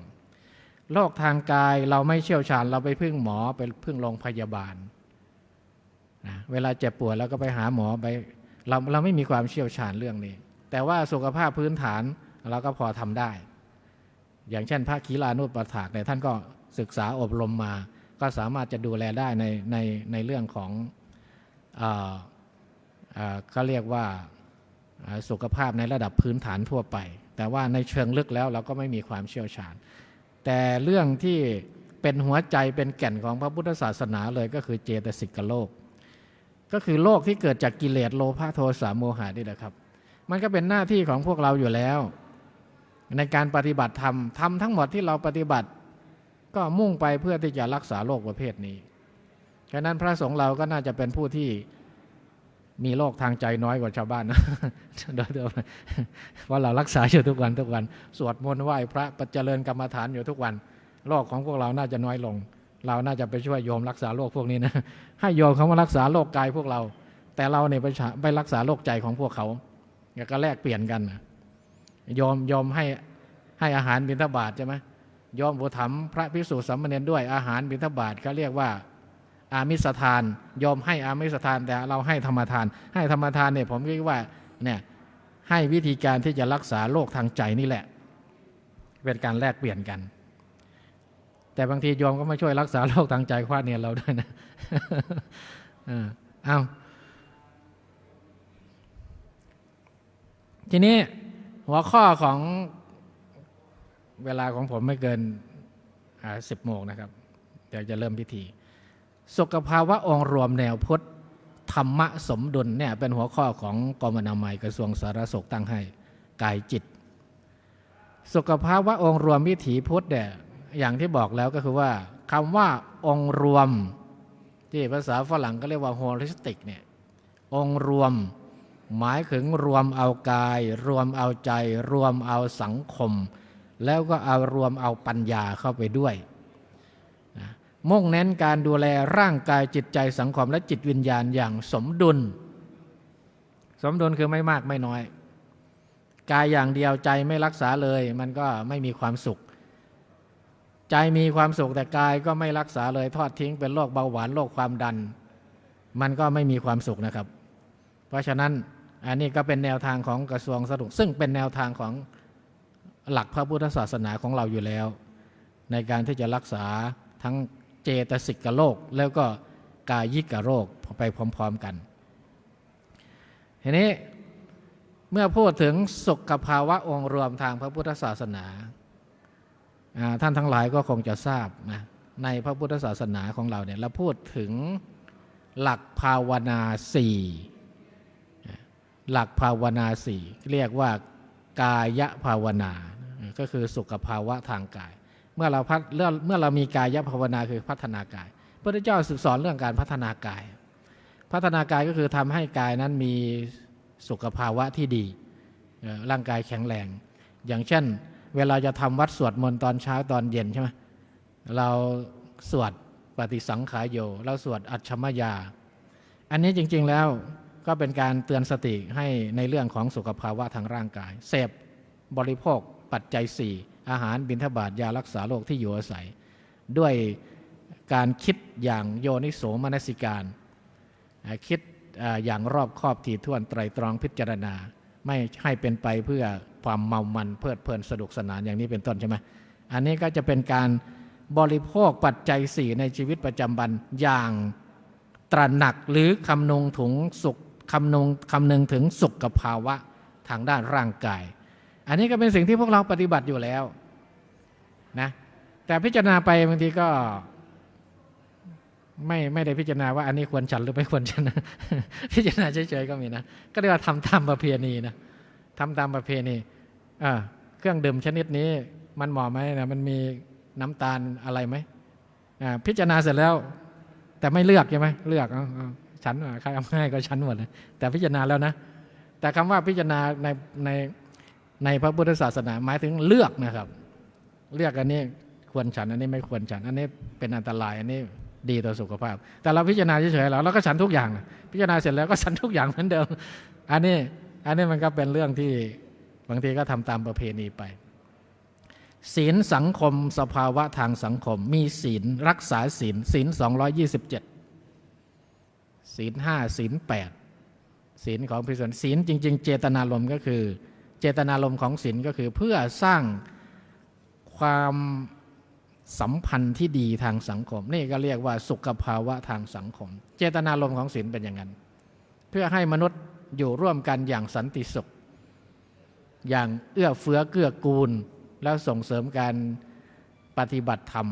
โรคทางกายเราไม่เชี่ยวชาญเราไปพึ่งหมอไปพึ่งโรงพยาบาลนะเวลาเจ็บป่วยเราก็ไปหาหมอไปเราไม่มีความเชี่ยวชาญเรื่องนี้แต่ว่าสุขภาพพื้นฐานเราก็พอทำได้อย่างเช่นพระขีลานุปถากเนี่ยท่านก็ศึกษาอบรมมาก็สามารถจะดูแลได้ในเรื่องของก็เรียกว่าสุขภาพในระดับพื้นฐานทั่วไปแต่ว่าในเชิงลึกแล้วเราก็ไม่มีความเชี่ยวชาญแต่เรื่องที่เป็นหัวใจเป็นแก่นของพระพุทธศาสนาเลยก็คือเจตสิกโลกก็คือโลกที่เกิดจากกิเลสโลภะโทสะโมหะนี่แหละครับมันก็เป็นหน้าที่ของพวกเราอยู่แล้วในการปฏิบัติธรรมทั้งหมดที่เราปฏิบัติก็มุ่งไปเพื่อที่จะรักษาโรคประเภทนี้ฉะนั้นพระสงฆ์เราก็น่าจะเป็นผู้ที่มีโรคทางใจน้อยกว่าชาวบ้านนะเพราะเรารักษาอยู่ทุกวันสวดมนต์ไหว้พระเจริญกรรมฐานอยู่ทุกวันโรคของพวกเราน่าจะน้อยลงเราน่าจะไปช่วยโยมรักษาโรคพวกนี้นะให้โยมเขามารักษาโรคกายพวกเราแต่เราเนี่ยไปรักษาโรคใจของพวกเขาก็แลกเปลี่ยนกันโยมให้อาหารบิณฑบาตใช่ไหมโยมอุปถัมภ์พระภิกษุสามเณรด้วยอาหารบิณฑบาตเขาเรียกว่าอามิสทานโยมให้อามิสทานแต่เราให้ธรรมทานให้ธรรมทานเนี่ยผมคิดว่าเนี่ยให้วิธีการที่จะรักษาโรคทางใจนี่แหละเป็นการแลกเปลี่ยนกันแต่บางทีโยมก็ไม่ช่วยรักษาโรคทางใจคว้าเนี่ยเราด้วยนะเอาทีนี้หัวข้อของเวลาของผมไม่เกิน10 โมงนะครับเดี๋ยวจะเริ่มพิธีสุขภาวะองค์รวมแนวพุทธธรรมะสมดุลเนี่ยเป็นหัวข้อของกรมอนามัยกระทรวงสาธารณสุขตั้งให้กายจิตสุขภาวะองค์รวมวิถีพุทธเนี่ยอย่างที่บอกแล้วก็คือว่าคำว่าองค์รวมที่ภาษาฝรั่งก็เรียกว่า holistic เนี่ยองค์รวมหมายถึงรวมเอากายรวมเอาใจรวมเอาสังคมแล้วก็เอารวมเอาปัญญาเข้าไปด้วยมุ่งเน้นการดูแลร่างกายจิตใจสังคมและจิตวิญญาณอย่างสมดุลคือไม่มากไม่น้อยกายอย่างเดียวใจไม่รักษาเลยมันก็ไม่มีความสุขใจมีความสุขแต่กายก็ไม่รักษาเลยทอดทิ้งเป็นโรคเบาหวานโรคความดันมันก็ไม่มีความสุขนะครับเพราะฉะนั้นอันนี้ก็เป็นแนวทางของกระทรวงสาธารณสุขซึ่งเป็นแนวทางของหลักพระพุทธศาสนาของเราอยู่แล้วในการที่จะรักษาทั้งเจตสิกโรคแล้วก็กายิกโรคไปพร้อมๆกันทีนี้เมื่อพูดถึงสุขภาวะองค์รวมทางพระพุทธศาสนาท่านทั้งหลายก็คงจะทราบนะในพระพุทธศาสนาของเราเนี่ยเราพูดถึงหลักภาวนา4หลักภาวนา4เรียกว่ากายภาวนาก็คือสุขภาวะทางกายเมื่อเรามีกายภาวนาคือพัฒนากายพระพุทธเจ้าสอนเรื่องการพัฒนากายก็คือทำให้กายนั้นมีสุขภาวะที่ดีร่างกายแข็งแรงอย่างเช่นเวลาจะทำวัดสวดมนต์ตอนเช้าตอนเย็นใช่ไหมเราสวดปฏิสังขารโยเราสวดอัจฉมยาอันนี้จริงๆแล้วก็เป็นการเตือนสติให้ในเรื่องของสุขภาวะทางร่างกายเสพบริโภคปัจจัย4อาหารบิณฑบาตยารักษาโรคที่อยู่อาศัยด้วยการคิดอย่างโยนิโสมนสิการคิดอย่างรอบคอบถี่ถ้วนไตรตรองพิจารณาไม่ให้เป็นไปเพื่อความเมามันเพลิดเพลินสนุกสนานอย่างนี้เป็นต้นใช่ไหมอันนี้ก็จะเป็นการบริโภคปัจจัย4ในชีวิตประจำวันอย่าง ตระหนักหรือคำนึงถึงสุขภาวะทางด้านร่างกายอันนี้ก็เป็นสิ่งที่พวกเราปฏิบัติอยู่แล้วนะแต่พิจารณาไปบางทีก็ไม่ได้พิจารณาว่าอันนี้ควรฉันหรือไม่ควรฉัน พิจารณาเฉยๆก็มีนะก็เรียกว่าทำตามประเพณีนะทำตามประเพณีเครื่องดื่มชนิดนี้มันเหมาะไหมนะมันมีน้ำตาลอะไรไหมพิจารณาเสร็จแล้วแต่ไม่เลือกใช่ไหมเลือกฉันใครเอาให้ก็ฉันหมดเลยแต่พิจารณาแล้วนะแต่คำว่าพิจารณาในพระพุทธศาสนาหมายถึงเลือกนะครับเลือกอันนี้ควรฉันอันนี้ไม่ควรฉันอันนี้เป็นอันตรายอันนี้ดีต่อสุขภาพแต่เราพิจารณาเฉยๆเราก็ฉันทุกอย่างพิจารณาเสร็จแล้วก็ฉันทุกอย่างเหมือนเดิมอันนี้มันก็เป็นเรื่องที่บางทีก็ทำตามประเพณีไปศีลสังคมสภาวะทางสังคมมีศีลรักษาศีล227ศีล5ศีล8ศีลของพิสุทธิ์ศีลจริงๆเจตนารมณ์ก็คือเจตนารมณ์ของศีลก็คือเพื่อสร้างความสัมพันธ์ที่ดีทางสังคมนี่ก็เรียกว่าสุขภาวะทางสังคมเจตนารมณ์ของศีลเป็นอย่างนั้นเพื่อให้มนุษย์อยู่ร่วมกันอย่างสันติสุขอย่างเอื้อเฟื้อเกื้อกูลแล้วส่งเสริมการปฏิบัติธรรม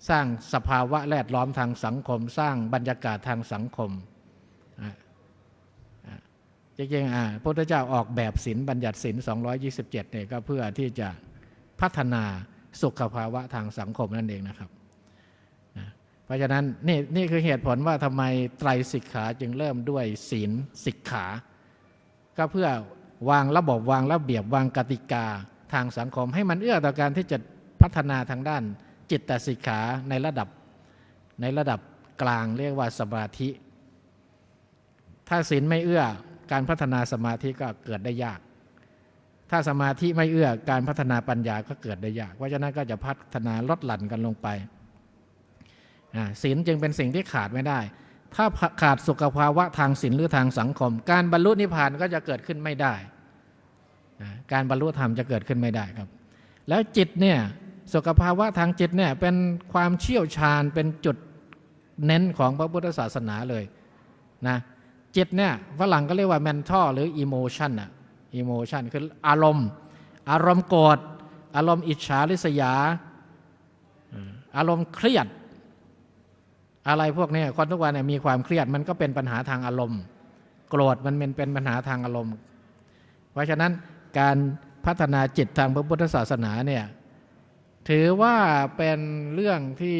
สร้างสภาวะแวดล้อมทางสังคมสร้างบรรยากาศทางสังคมจริงๆพระพุทธเจ้าออกแบบศีลบัญญัติศีล227เนี่ยก็เพื่อที่จะพัฒนาสุขภาวะทางสังคมนั่นเองนะครับเพราะฉะนั้นนี่คือเหตุผลว่าทำไมไตรสิกขาจึงเริ่มด้วยศีลสิกขาก็เพื่อวางระบบวางระเบียบวางกติกาทางสังคมให้มันเอื้อต่อการที่จะพัฒนาทางด้านจิตตสิกขาในระดับกลางเรียกว่าสมาธิถ้าศีลไม่เอื้อการพัฒนาสมาธิก็เกิดได้ยากถ้าสมาธิไม่เอื้อการพัฒนาปัญญาก็เกิดได้ยากเพราะฉะนั้นก็จะพัฒนาลดหลั่นกันลงไปศีลจึงเป็นสิ่งที่ขาดไม่ได้ถ้าขาดสุขภาวะทางศีลหรือทางสังคมการบรรลุนิพพานก็จะเกิดขึ้นไม่ได้การบรรลุธรรมจะเกิดขึ้นไม่ได้ครับแล้วจิตเนี่ยสุขภาวะทางจิตเนี่ยเป็นความเชี่ยวชาญเป็นจุดเน้นของพระพุทธศาสนาเลยนะจิตเนี่ยฝรั่งก็เรียกว่า mental หรือ emotion emotion คืออารมณ์โกรธอารมณ์อิจฉาริษยาอารมณ์เครียดอะไรพวกนี้คนทุกวันเนี่ยมีความเครียดมันก็เป็นปัญหาทางอารมณ์โกรธมันเป็นปัญหาทางอารมณ์เพราะฉะนั้นการพัฒนาจิตทางพระพุทธศาสนาเนี่ยถือว่าเป็นเรื่องที่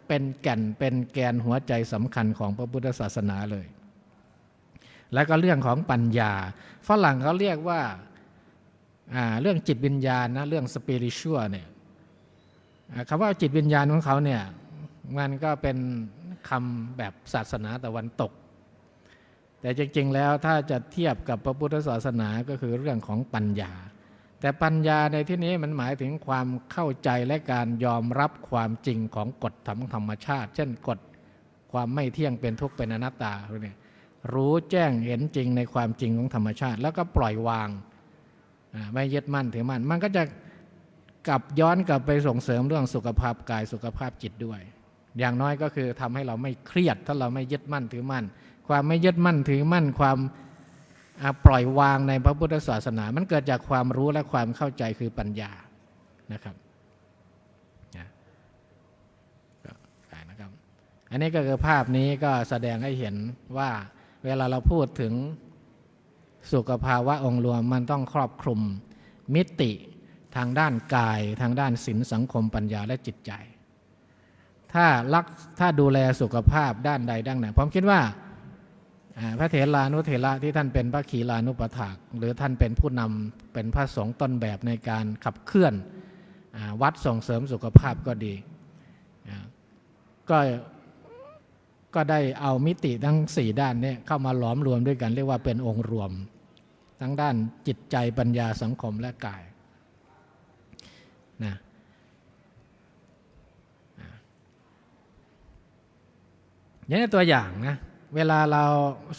เป็นแกนหัวใจสำคัญของพระพุทธศาสนาเลยแล้วก็เรื่องของปัญญาฝรั่งเขาเรียกว่าเรื่องจิตวิญญาณนะเรื่องสปิริตชัวเนี่ยคำว่าจิตวิญญาณของเขาเนี่ยมันก็เป็นคำแบบศาสนาตะวันตกแต่จริงๆแล้วถ้าจะเทียบกับพระพุทธศาสนาก็คือเรื่องของปัญญาแต่ปัญญาในที่นี้มันหมายถึงความเข้าใจและการยอมรับความจริงของกฎธรรมชาติเช่นกฎความไม่เที่ยงเป็นทุกข์เป็นอนัตตาเนี่ยรู้แจ้งเห็นจริงในความจริงของธรรมชาติแล้วก็ปล่อยวางไม่ยึดมั่นถือมั่นมันก็จะกลับย้อนกลับไปส่งเสริมเรื่องสุขภาพกายสุขภาพจิตด้วยอย่างน้อยก็คือทำให้เราไม่เครียดถ้าเราไม่ยึดมั่นถือมั่นความไม่ยึดมั่นถือมั่นความปล่อยวางในพระพุทธศาสนามันเกิดจากความรู้และความเข้าใจคือปัญญานะครับอันนี้ก็คือภาพนี้ก็แสดงให้เห็นว่าเวลาเราพูดถึงสุขภาวะองค์รวมมันต้องครอบคลุมมิติทางด้านกายทางด้านศีลสังคมปัญญาและจิตใจถ้าดูแลสุขภาพด้านใดด้านหนึ่งผมคิดว่าพระเถรานุเถระที่ท่านเป็นพระขีลานุปถากหรือท่านเป็นผู้นำเป็นพระสงฆ์ต้นแบบในการขับเคลื่อนวัดส่งเสริมสุขภาพก็ดีก็ได้เอามิติทั้ง4ด้านนี้เข้ามาหลอมรวมด้วยกันเรียกว่าเป็นองค์รวมทั้งด้านจิตใจปัญญาสังคมและกายนะอย่างนี้ตัวอย่างนะเวลาเรา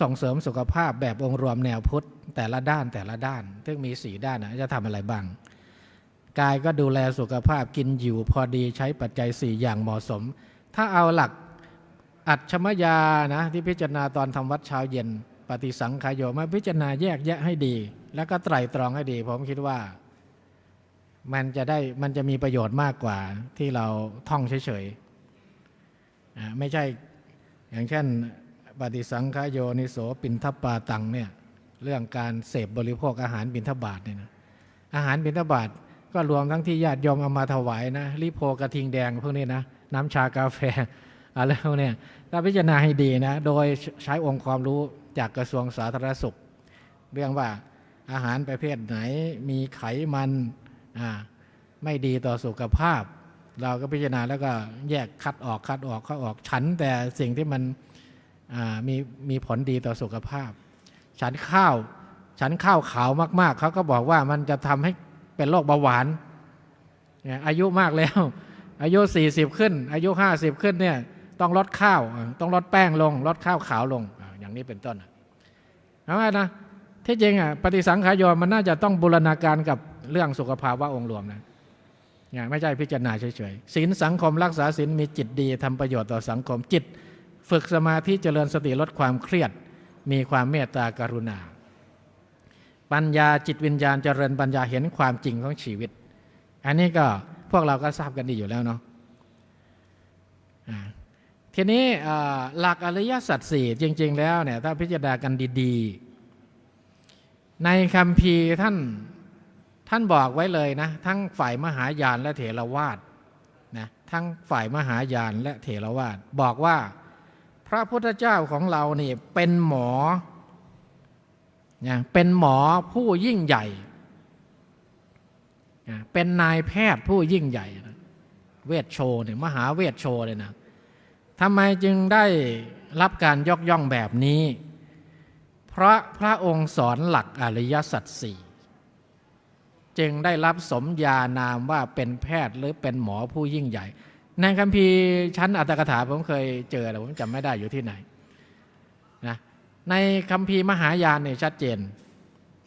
ส่งเสริมสุขภาพแบบองค์รวมแนวพุทธแต่ละด้านซึ่งมี4ด้านนะจะทำอะไรบ้างกายก็ดูแลสุขภาพกินอยู่พอดีใช้ปัจจัย4อย่างเหมาะสมถ้าเอาหลัก อัจฉมยานะที่พิจารณาตอนทำวัดเช้าเย็นปฏิสังขายโยมาพิจารณาแยกแยะให้ดี แล้วก็ไตร่ตรองให้ดีผมคิดว่ามันจะมีประโยชน์มากกว่าที่เราท่องเฉยๆไม่ใช่อย่างเช่นปฏิสังขายโยนิโสปินทปาตังเนี่ยเรื่องการเสพบริโภคอาหารบิณฑบาตเนี่ยนะอาหารบิณฑบาตก็รวมทั้งที่ญาติโยมเอามาถวายนะลิโพกระทิงแดงพวกนี้นะน้ำชากาแฟอะไรพวกนี้ถ้าพิจารณาให้ดีนะโดยใช้องค์ความรู้จากกระทรวงสาธารณสุขเรื่องว่าอาหารประเภทไหนมีไขมันไม่ดีต่อสุขภาพเราก็พิจารณาแล้วก็แยกคัดออกฉันแต่สิ่งที่มันมีผลดีต่อสุขภาพฉันข้าวขาวมากๆเขาก็บอกว่ามันจะทำให้เป็นโรคเบาหวานอายุมากแล้วอายุ40ขึ้นอายุ50ขึ้นเนี่ยต้องลดข้าวต้องลดแป้งลงลดข้าวขาวลงอย่างนี้เป็นต้นเอาไงนะที่จริงปฏิสังขายโยมันน่าจะต้องบูรณาการกับเรื่องสุขภาวะองค์รวมนะไม่ใช่พิจารณาเฉยๆศีลสังคมรักษาศีลมีจิตดีทำประโยชน์ต่อสังคมจิตฝึกสมาธิเจริญสติลดความเครียดมีความเมตตากรุณาปัญญาจิตวิญญาณเจริญปัญญาเห็นความจริงของชีวิตอันนี้ก็พวกเราก็ทราบกันดีอยู่แล้วเนาะทีนี้หลักอริยสัจสี่จริงๆแล้วเนี่ยถ้าพิจารณากันดีๆในคัมภีร์ท่านบอกไว้เลยนะทั้งฝ่ายมหายานและเถรวาทนะทั้งฝ่ายมหายานและเถรวาทบอกว่าพระพุทธเจ้าของเรานี่เป็นหมอเป็นหมอผู้ยิ่งใหญ่เป็นนายแพทย์ผู้ยิ่งใหญ่เวชโชเนี่ยมหาเวชโชเลยนะทำไมจึงได้รับการยกย่องแบบนี้เพราะพระองค์สอนหลักอริยสัจสี่จึงได้รับสมญานามว่าเป็นแพทย์หรือเป็นหมอผู้ยิ่งใหญ่ในคัมภีร์ชั้นอัตถกถาผมเคยเจอแต่ผมจำไม่ได้อยู่ที่ไหนนะในคัมภีร์มหายานเนี่ยชัดเจน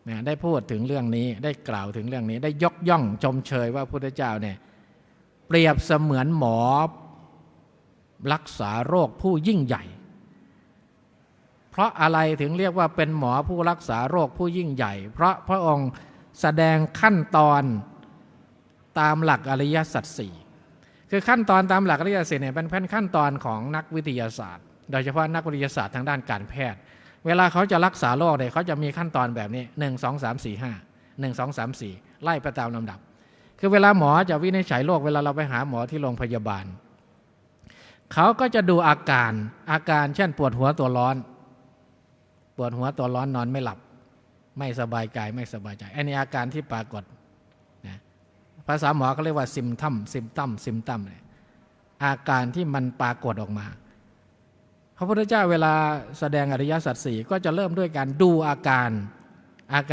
นะได้พูดถึงเรื่องนี้ได้กล่าวถึงเรื่องนี้ได้ยกย่องชมเชยว่าพระพุทธเจ้าเนี่ยเปรียบเสมือนหมอรักษาโรคผู้ยิ่งใหญ่เพราะอะไรถึงเรียกว่าเป็นหมอผู้รักษาโรคผู้ยิ่งใหญ่เพราะพระองค์แสดงขั้นตอนตามหลักอริยสัจสี่คือขั้นตอนตามหลักอริยสัจสี่เนี่ยเป็นขั้นตอนของนักวิทยาศาสตร์โดยเฉพาะนักวิทยาศาสตร์ทางด้านการแพทย์เวลาเขาจะรักษาโรคเนี่ยเขาจะมีขั้นตอนแบบนี้1 2 3 4 5 1 2 3 4ไล่ไปตามลำดับคือเวลาหมอจะวินิจฉัยโรคเวลาเราไปหาหมอที่โรงพยาบาลเขาก็จะดูอาการเช่นปวดหัวตัวร้อนนอนไม่หลับไม่สบายกายไม่สบายใจอันนี้อาการที่ปรากฏนะภาษาหมอเขาเรียกว่าซิมตัมเนี่ยอาการที่มันปรากฏออกมาพระพุทธเจ้าเวลาแสดงอริยสัจสี่ก็จะเริ่มด้วยการดูอากา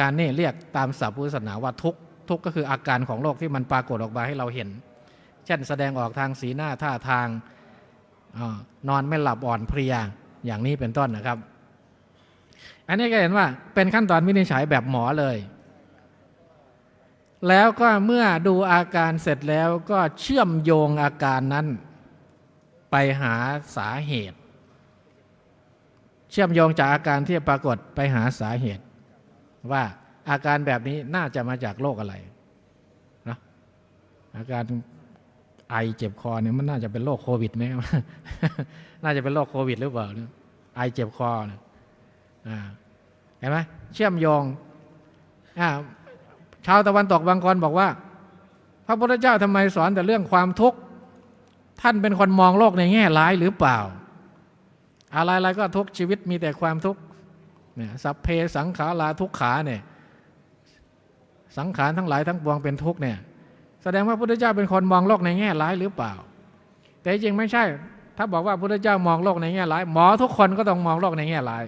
รนี่เรียกตามศัพท์พุทธศาสนาว่าทุกข์ก็คืออาการของโรคที่มันปรากฏออกมาให้เราเห็นเช่นแสดงออกทางสีหน้าท่าทางนอนไม่หลับอ่อนเพลียอย่างนี้เป็นต้นนะครับอันนี้ก็เห็นว่าเป็นขั้นตอนวินิจฉัยแบบหมอเลยแล้วก็เมื่อดูอาการเสร็จแล้วก็เชื่อมโยงอาการนั้นไปหาสาเหตุเชื่อมโยงจากอาการที่ปรากฏไปหาสาเหตุว่าอาการแบบนี้น่าจะมาจากโรคอะไรนะอาการไอเจ็บคอเนี่ยมันน่าจะเป็นโรคโควิดไหม น่าจะเป็นโรคโควิดหรือเปล่าไอเจ็บคอเนี่ยเห็นไหมเชื่อมโยงชาวตะวันตกบางคนบอกว่าพระพุทธเจ้าทำไมสอนแต่เรื่องความทุกข์ท่านเป็นคนมองโลกในแง่ร้ายหรือเปล่าอะไรก็ทุกข์ชีวิตมีแต่ความทุกข์เนี่ยสัพเพสังขาราทุกขาเนี่ยสังขารทั้งหลายทั้งปวงเป็นทุกข์เนี่ยแสดงว่าพระพุทธเจ้าเป็นคนมองโลกในแง่ร้ายหรือเปล่าแต่จริงไม่ใช่ถ้าบอกว่าพระพุทธเจ้ามองโลกในแง่ร้ายหมอทุกคนก็ต้องมองโลกในแง่ร้าย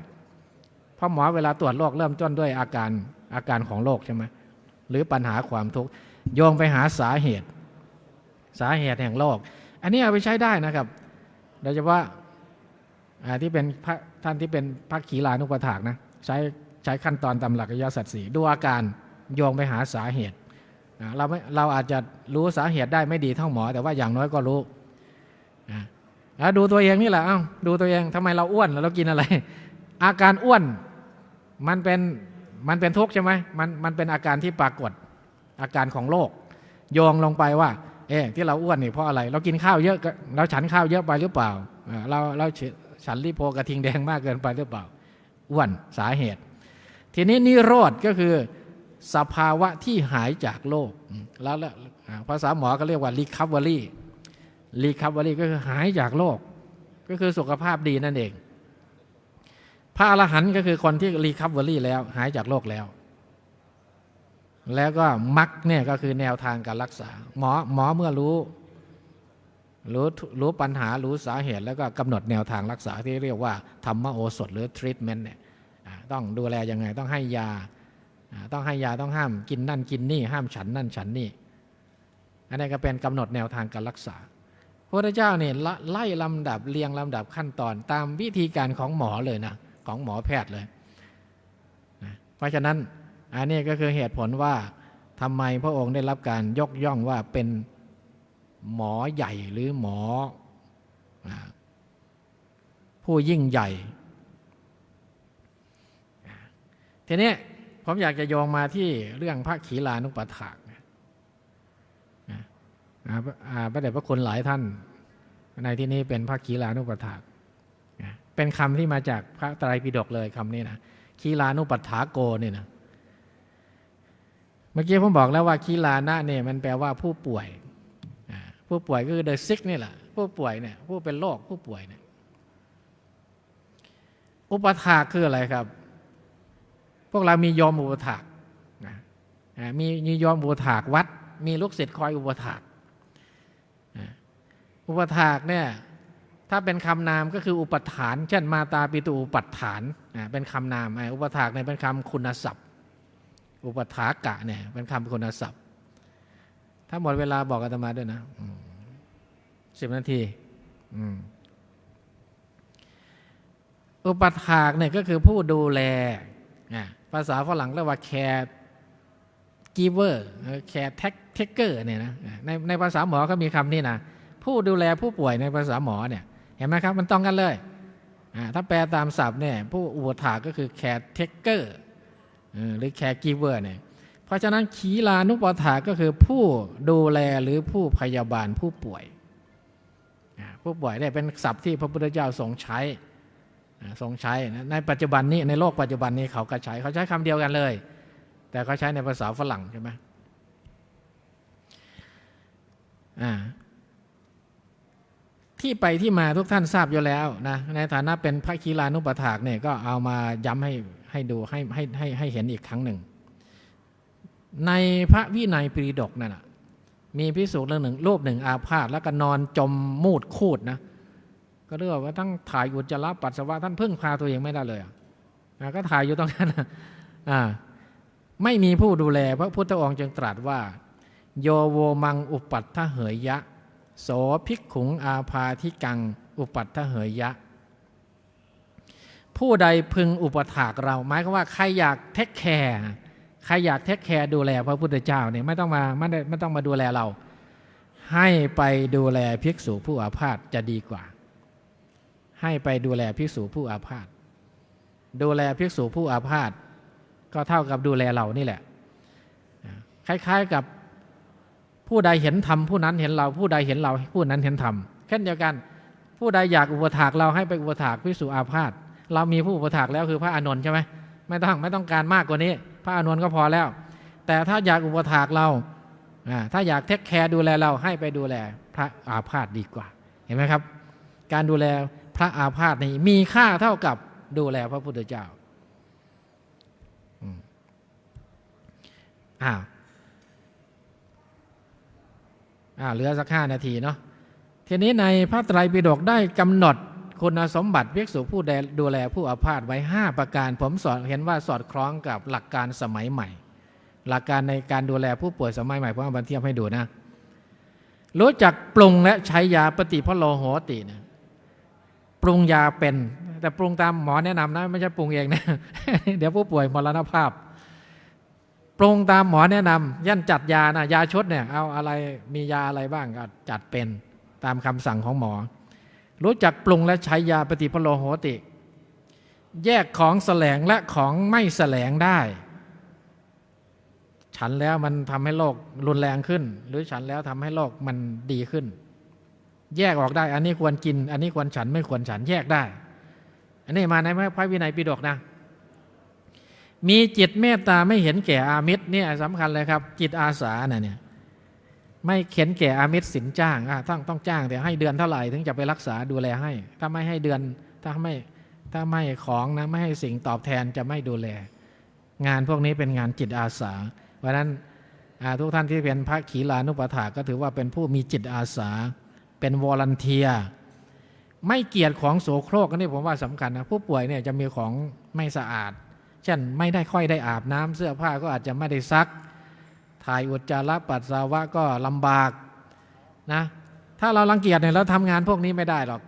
เพราะหมอเวลาตรวจโรคเริ่มต้นด้วยอาการของโรคใช่ไหมหรือปัญหาความทุกข์โยงไปหาสาเหตุแห่งโรคอันนี้เอาไปใช้ได้นะครับโดยเฉพาะที่เป็นท่านที่เป็นพระขีลานุปถากนะใช้ขั้นตอนตามหลักอริยสัจสี่ดูอาการโยงไปหาสาเหตุเราอาจจะรู้สาเหตุได้ไม่ดีเท่าหมอแต่ว่าอย่างน้อยก็รู้ ดูตัวเองนี่แหละดูตัวเองทำไมเราอ้วนแล้วเรากินอะไรอาการอ้วนมันเป็นทุกข์ใช่ไหมมันเป็นอาการที่ปรากฏอาการของโรคโยงลงไปว่าที่เราอ้วนนี่เพราะอะไรเรากินข้าวเยอะเราฉันข้าวเยอะไปหรือเปล่าเราฉันลิโพกระทิงแดงมากเกินไปหรือเปล่าอ้วนสาเหตุทีนี้นิโรธก็คือสภาวะที่หายจากโรคแล้วภาษาหมอก็เรียกว่า recovery ก็คือหายจากโรคก็คือสุขภาพดีนั่นเองพระอรหันต์ก็คือคนที่ recovery แล้วหายจากโรคแล้วก็มรรคเนี่ยก็คือแนวทางการรักษาหมอเมื่อรู้ปัญหารู้สาเหตุแล้วก็กำหนดแนวทางรักษาที่เรียกว่าธรรมโอสถหรือ treatment เนี่ยต้องดูแลยังไงต้องให้ยาต้องห้ามกินนั่นกินนี่ห้ามฉันนั่นฉันนี่อันนี้ก็เป็นกำหนดแนวทางการรักษาพระพุทธเจ้าเนี่ยไล่ลำดับเรียงลำดับขั้นตอนตามวิธีการของหมอเลยนะของหมอแพทย์เลยเพราะฉะนั้นอันนี้ก็คือเหตุผลว่าทำไมพระองค์ได้รับการยกย่องว่าเป็นหมอใหญ่หรือหมอผู้ยิ่งใหญ่ทีนี้ผมอยากจะโยงมาที่เรื่องพระขีลานุปถากพระเดชพระคุณหลายท่านในที่นี้เป็นพระขีลานุปถากเป็นคำที่มาจากพระไตรปิฎกเลยคำนี้นะขีลานุปถาโกนี่นะเมื่อกี้ผมบอกแล้วว่าขีลานะเนี่ยมันแปลว่าผู้ป่วยก็คือ the sick นี่แหละผู้ป่วยเนี่ยผู้เป็นโรคผู้ป่วยเนี่ยอุปถากคืออะไรครับพวกเรามีโยมอุปถากมีโยมอุปถากวัดมีลูกศิษย์คอยอุปถากอุปถากเนี่ยถ้าเป็นคำนามก็คืออุปถานเช่นมาตาปิตุอุปัฏฐานเป็นคำนามอุปถากเนี่ยเป็นคำคุณศัพท์อุปถากะเนี่ยเป็นคำคุณศัพท์ถ้าหมดเวลาบอกอาตมาด้วยนะ10 นาทีอุปถากเนี่ยก็คือผู้ดูแลภาษาฝรั่งเรียกว่า care giver care taker เนี่ยนะในภาษาหมอก็มีคำนี้นะผู้ดูแลผู้ป่วยในภาษาหมอเนี่ยเห็นไหมครับมันต้องกันเลยถ้าแปลตามศัพท์เนี่ยผู้อุปถากก็คือ care taker หรือ care giver เนี่ยเพราะฉะนั้นขีลานุปถากก็คือผู้ดูแลหรือผู้พยาบาลผู้ป่วยเนี่ยเป็นศัพท์ที่พระพุทธเจ้าทรงใช้ในปัจจุบันนี้ในโลกปัจจุบันนี้เขาใช้คำเดียวกันเลยแต่เขาใช้ในภาษาฝรั่งใช่ไหมที่ไปที่มาทุกท่านทราบอยู่แล้วนะในฐานะเป็นพระขีลานุปถากเนี่ยก็เอามาย้ำให้ดูให้เห็นอีกครั้งหนึ่งในพระวินัยปิฎกนั่นนะมีภิกษุรูปหนึ่งอาพาธแล้วก็นอนจมมูดคูดนะก็เรียกว่าทั้งถ่ายอุจจาระปัสสาวะท่านพึ่งพาตัวเองไม่ได้เลยก็ถ่ายอยู่ตรงนั้นไม่มีผู้ดูแลพระพุทธองค์จึงตรัสว่าโยโวมังอุปัฏฐเหยยะโสภิกขุงอาพาธิกังอุปัฏฐเหยยะผู้ใดพึงอุปถากเราหมายความว่าใครอยากเทคแคร์ดูแลพระพุทธเจ้าเนี่ยไม่ต้องมาดูแลเราให้ไปดูแลภิกษุผู้อาพาธจะดีกว่าให้ไปดูแลภิกษุผู้อาพาธดูแลภิกษุผู้อาพาธก็เท่ากับดูแลเรานี่แหละคล้ายๆกับผู้ใดเห็นธรรมผู้นั้นเห็นเราผู้ใดเห็นเราผู้นั้นเห็นธรรมเช่นเดียวกันผู้ใดอยากอุปถากเราให้ไปอุปถากภิกษุอาพาธเรามีผู้อุปถากแล้วคือพระอานนท์ใช่ไหมไม่ต้องการมากกว่านี้พระอานนท์ก็พอแล้วแต่ถ้าอยากอุปถากเราถ้าอยากเทคแคร์ดูแลเราให้ไปดูแลพระอาพาธดีกว่าเห็นไหมครับการดูแลพระอาพาธนี้มีค่าเท่ากับดูแลพระพุทธเจ้าเหลือสัก5 นาทีเนาะทีนี้ในพระไตรปิฎกได้กำหนดคุณสมบัติภิกษุผู้ดูแลผู้อาพาธไว้5 ประการผมเห็นว่าสอดคล้องกับหลักการสมัยใหม่หลักการในการดูแลผู้ป่วยสมัยใหม่ผมเอามาเทียบให้ดูนะรู้จักปรุงและใช้ยาปฏิพโลโหตินะปรุงยาเป็นแต่ปรุงตามหมอแนะนำนะไม่ใช่ปรุงเองนะ เดี๋ยวผู้ป่วยมรณภาพปรุงตามหมอแนะนำยันจัดยานะยาชดเนี่ยเอาอะไรมียาอะไรบ้างก็จัดเป็นตามคำสั่งของหมอ รู้จักปรุงและใช้ยาปฏิพโลโหติแยกของแสลงและของไม่แสลงได้ฉันแล้วมันทำให้โรครุนแรงขึ้นหรือฉันแล้วทำให้โรคมันดีขึ้นแยกออกได้อันนี้ควรกินอันนี้ควรฉันไม่ควรฉันแยกได้อันนี้มาในพระวินัยปิฎกนะมีจิตเมตตาไม่เห็นแก่อามิตรเนี่ยสำคัญเลยครับจิตอาสาเนี่ยไม่เข็นแก่อามิตรสินจ้างต้องจ้างแต่ให้เดือนเท่าไหร่ถึงจะไปรักษาดูแลให้ถ้าไม่ให้เดือนถ้าไม่ของนะไม่ให้สิ่งตอบแทนจะไม่ดูแลงานพวกนี้เป็นงานจิตอาสาเพราะฉะนั้นทุกท่านที่เป็นพระขีลานุปถาก็ถือว่าเป็นผู้มีจิตอาสาเป็นวอลันเทียร์ไม่เกียรติของโสโครกนี่ผมว่าสำคัญนะผู้ป่วยเนี่ยจะมีของไม่สะอาดเช่นไม่ได้ค่อยได้อาบน้ำเสื้อผ้าก็อาจจะไม่ได้ซักถ่ายอุจจาระปัสสาวะก็ลำบากนะถ้าเรารังเกียจเนี่ยเราทำงานพวกนี้ไม่ได้หรอก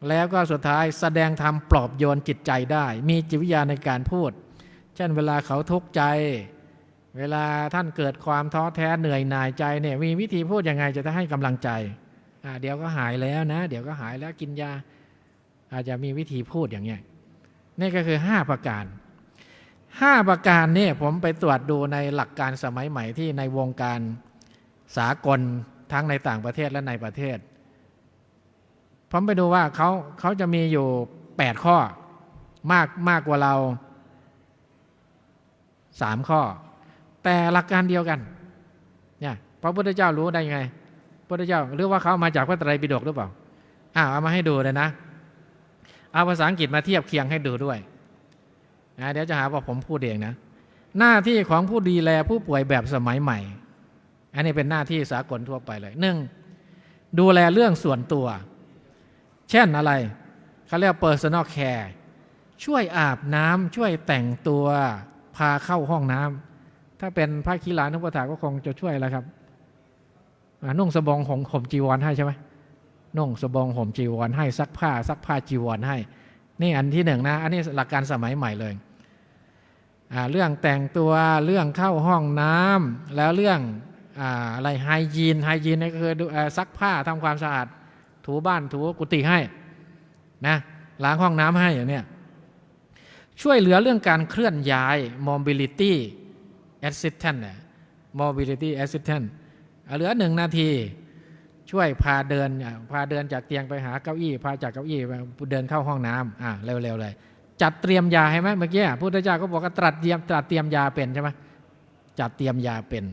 แล้วก็สุดท้ายแสดงธรรมปลอบโยนจิตใจได้มีจิตวิทยาในการพูดเช่นเวลาเขาทุกข์ใจเวลาท่านเกิดความท้อแท้เหนื่อยหน่ายใจเนี่ยมีวิธีพูดยังไงจะให้กำลังใจเดี๋ยวก็หายแล้วนะเดี๋ยวก็หายแล้วกินยาอาจจะมีวิธีพูดอย่างเงี้ยนี่ก็คือ5ประการ5ประการนี่ผมไปตรวจดูในหลักการสมัยใหม่ที่ในวงการสากลทั้งในต่างประเทศและในประเทศผมไปดูว่าเขาจะมีอยู่8ข้อมากกว่าเรา3ข้อแต่หลักการเดียวกันเนี่ยพระพุทธเจ้ารู้ได้ยังไงพระพุทธเจ้าหรือว่าเขามาจากพระไตรปิฎกหรือเปล่าเอามาให้ดูเลยนะเอาภาษาอังกฤษมาเทียบเคียงให้ดูด้วยเดี๋ยวจะหาว่าผมพูดเองนะหน้าที่ของผู้ดูแลผู้ป่วยแบบสมัยใหม่อันนี้เป็นหน้าที่สากลทั่วไปเลย 1. ดูแลเรื่องส่วนตัวเช่นอะไรเขาเรียก personal care ช่วยอาบน้ำช่วยแต่งตัวพาเข้าห้องน้ำถ้าเป็นพระขีลานุปถาก็คงจะช่วยแล้วครับนุ่งสบงห่มจีวรให้ใช่ไหมนุ่งสบงห่มจีวรให้ซักผ้าจีวรให้นี่อันที่1นะอันนี้หลักการสมัยใหม่เลยเรื่องแต่งตัวเรื่องเข้าห้องน้ำแล้วเรื่องอะไรไฮยีนนี่ก็คือซักผ้าทำความสะอาดถูบ้านถูกุฏิให้นะล้างห้องน้ำให้อย่างเนี้ยช่วยเหลือเรื่องการเคลื่อนย้าย mobility assistant mobility assistant เหลือ1 นาทีช่วยพาเดินจากเตียงไปหาเก้าอี้พาจากเก้าอี้ไปเดินเข้าห้องน้ำเร็วๆเลยจัดเตรียมยาให้ไหมเมื่อกี้พุทธเจ้าก็บอกว่าตรัสเตรียมยาเป็นใช่ไหมจัดเตรียมยาเป็น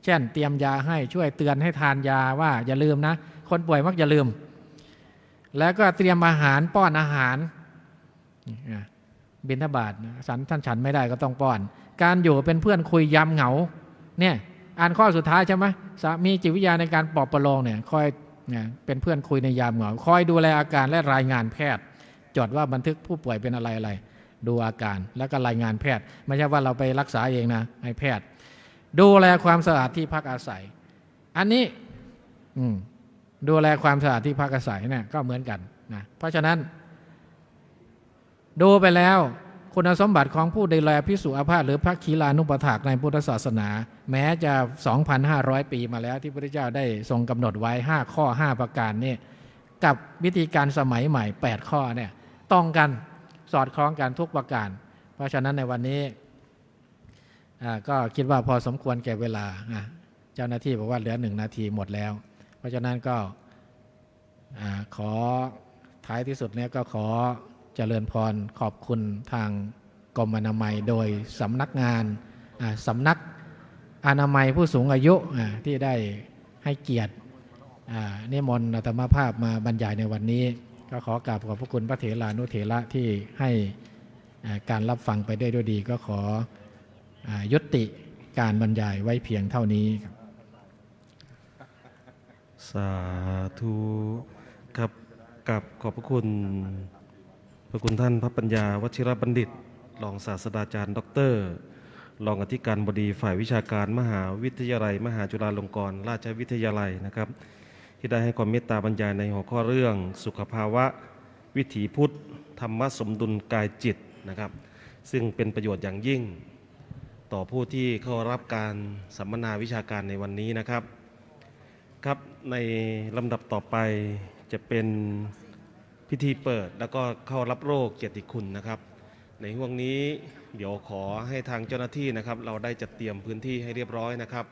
เช่นเตรียมยาให้ช่วยเตือนให้ทานยาว่าอย่าลืมนะคนป่วยมักจะลืมแล้วก็เตรียมอาหารป้อนอาหารบิณฑบาตท่านฉันไม่ได้ก็ต้องป้อนการอยู่เป็นเพื่อนคุยยามเหงาเนี่ยอ่านข้อสุดท้ายใช่ไหมมีจิตวิทยาในการปลอบประโลมเนี่ยคอยเป็นเพื่อนคุยในยามเหงาคอยดูแลอาการและรายงานแพทย์จดว่าบันทึกผู้ป่วยเป็นอะไรดูอาการแล้วก็รายงานแพทย์ไม่ใช่ว่าเราไปรักษาเองนะให้แพทย์ดูแลความสะอาดที่พักอาศัยอันนี้ดูแลความสะอาดที่พักอาศัยเนี่ยก็เหมือนกันนะเพราะฉะนั้นดูไปแล้วคุณสมบัติของผู้ดูแลภิกษุอาพาธหรือพระขีลานุปถากในพุทธศาสนาแม้จะ 2,500 ปีมาแล้วที่พระพุทธเจ้าได้ทรงกำหนดไว้5ข้อ5ประการนี่กับวิธีการสมัยใหม่8ข้อเนี่ยตรงกันสอดคล้องกันทุกประการเพราะฉะนั้นในวันนี้ก็คิดว่าพอสมควรแก่เวลาเจ้าหน้าที่บอกว่าเหลือ1 นาทีหมดแล้วเพราะฉะนั้นก็ขอท้ายที่สุดเนี่ยก็ขอเจริญพรขอบคุณทางกรมอนามัยโดยสำนักงานสำนักอนามัยผู้สูงอายุที่ได้ให้เกียรตินิมนต์อาตมาภาพมาบรรยายในวันนี้ก็ขอกราบขอบพระคุณพระเถรานุเถระที่ให้การรับฟังไปได้ด้วยดีก็ขอยุติการบรรยายไว้เพียงเท่านี้สาธุครับกับขอบพระคุณพระคุณท่านพระปัญญาวชิรบัณฑิตรองศาสตราจารย์ดร.รองอธิการบดีฝ่ายวิชาการมหาวิทยาลัยมหาจุฬาลงกรณราชวิทยาลัยนะครับที่ได้ให้ความเมตตาบรรยายในหัวข้อเรื่องสุขภาวะวิถีพุทธธรรมสมดุลกายจิตนะครับซึ่งเป็นประโยชน์อย่างยิ่งต่อผู้ที่เข้ารับการสัมมนาวิชาการในวันนี้นะครับครับในลำดับต่อไป จะเป็นพิธีเปิดแล้วก็เข้ารับโรคเกียรติคุณนะครับในห่วงนี้เดี๋ยวขอให้ทางเจ้าหน้าที่นะครับเราได้จัดเตรียมพื้นที่ให้เรียบร้อยนะครับ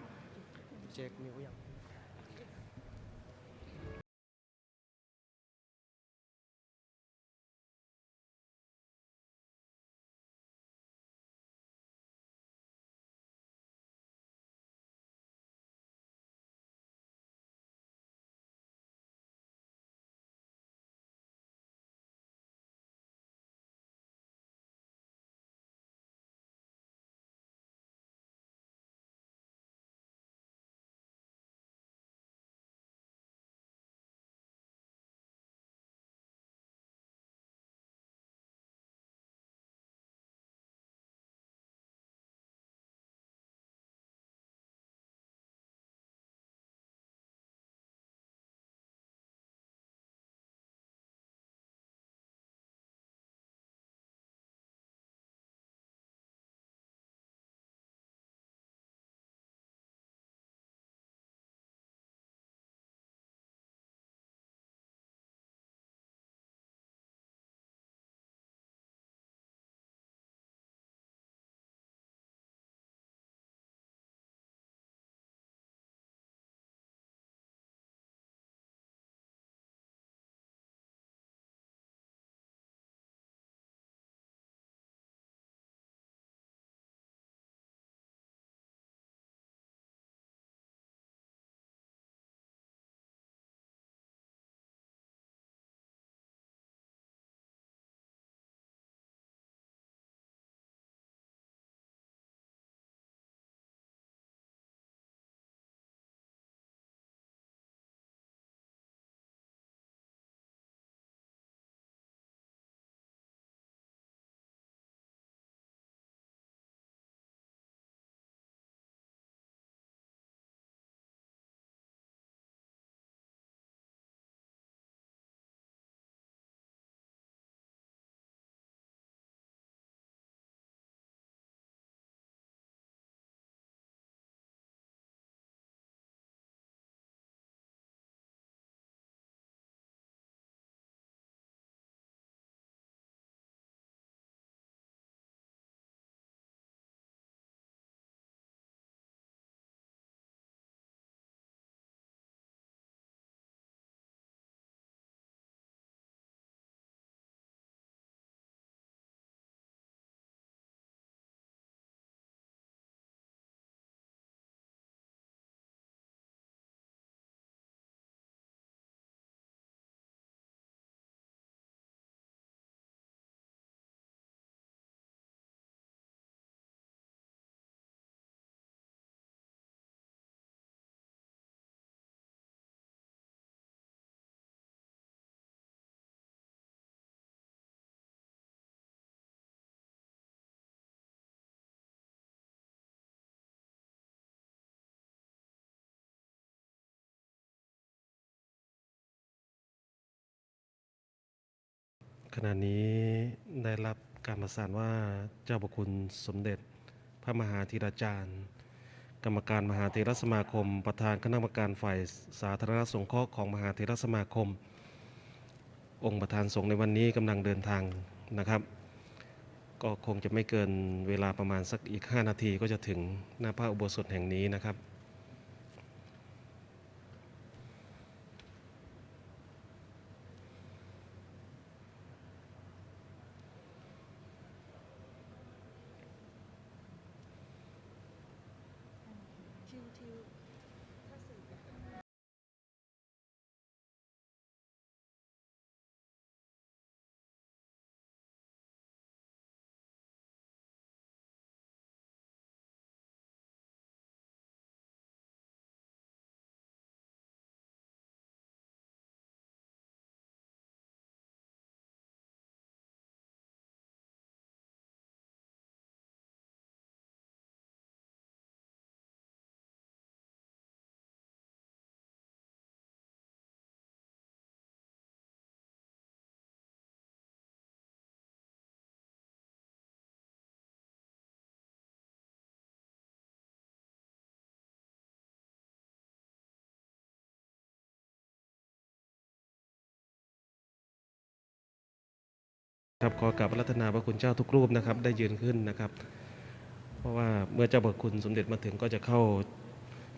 ขณะนี้ได้รับการประสานว่าเจ้าพระคุณสมเด็จพระมหาธีราจารย์กรรมการมหาเถรสมาคมประธานคณะกรรมการฝ่ายสาธารณสงเคราะห์ของมหาเถรสมาคมองค์ประธานสงฆ์ในวันนี้กำลังเดินทางนะครับก็คงจะไม่เกินเวลาประมาณสักอีก5 นาทีก็จะถึงหน้าพระอุโบสถแห่งนี้นะครับ ครับขอกราบอารัตนาพระคุณเจ้าทุกรูปนะครับได้ยืนขึ้นนะครับ เพราะว่าเมื่อเจ้าพระคุณสมเด็จมาถึงก็จะเข้า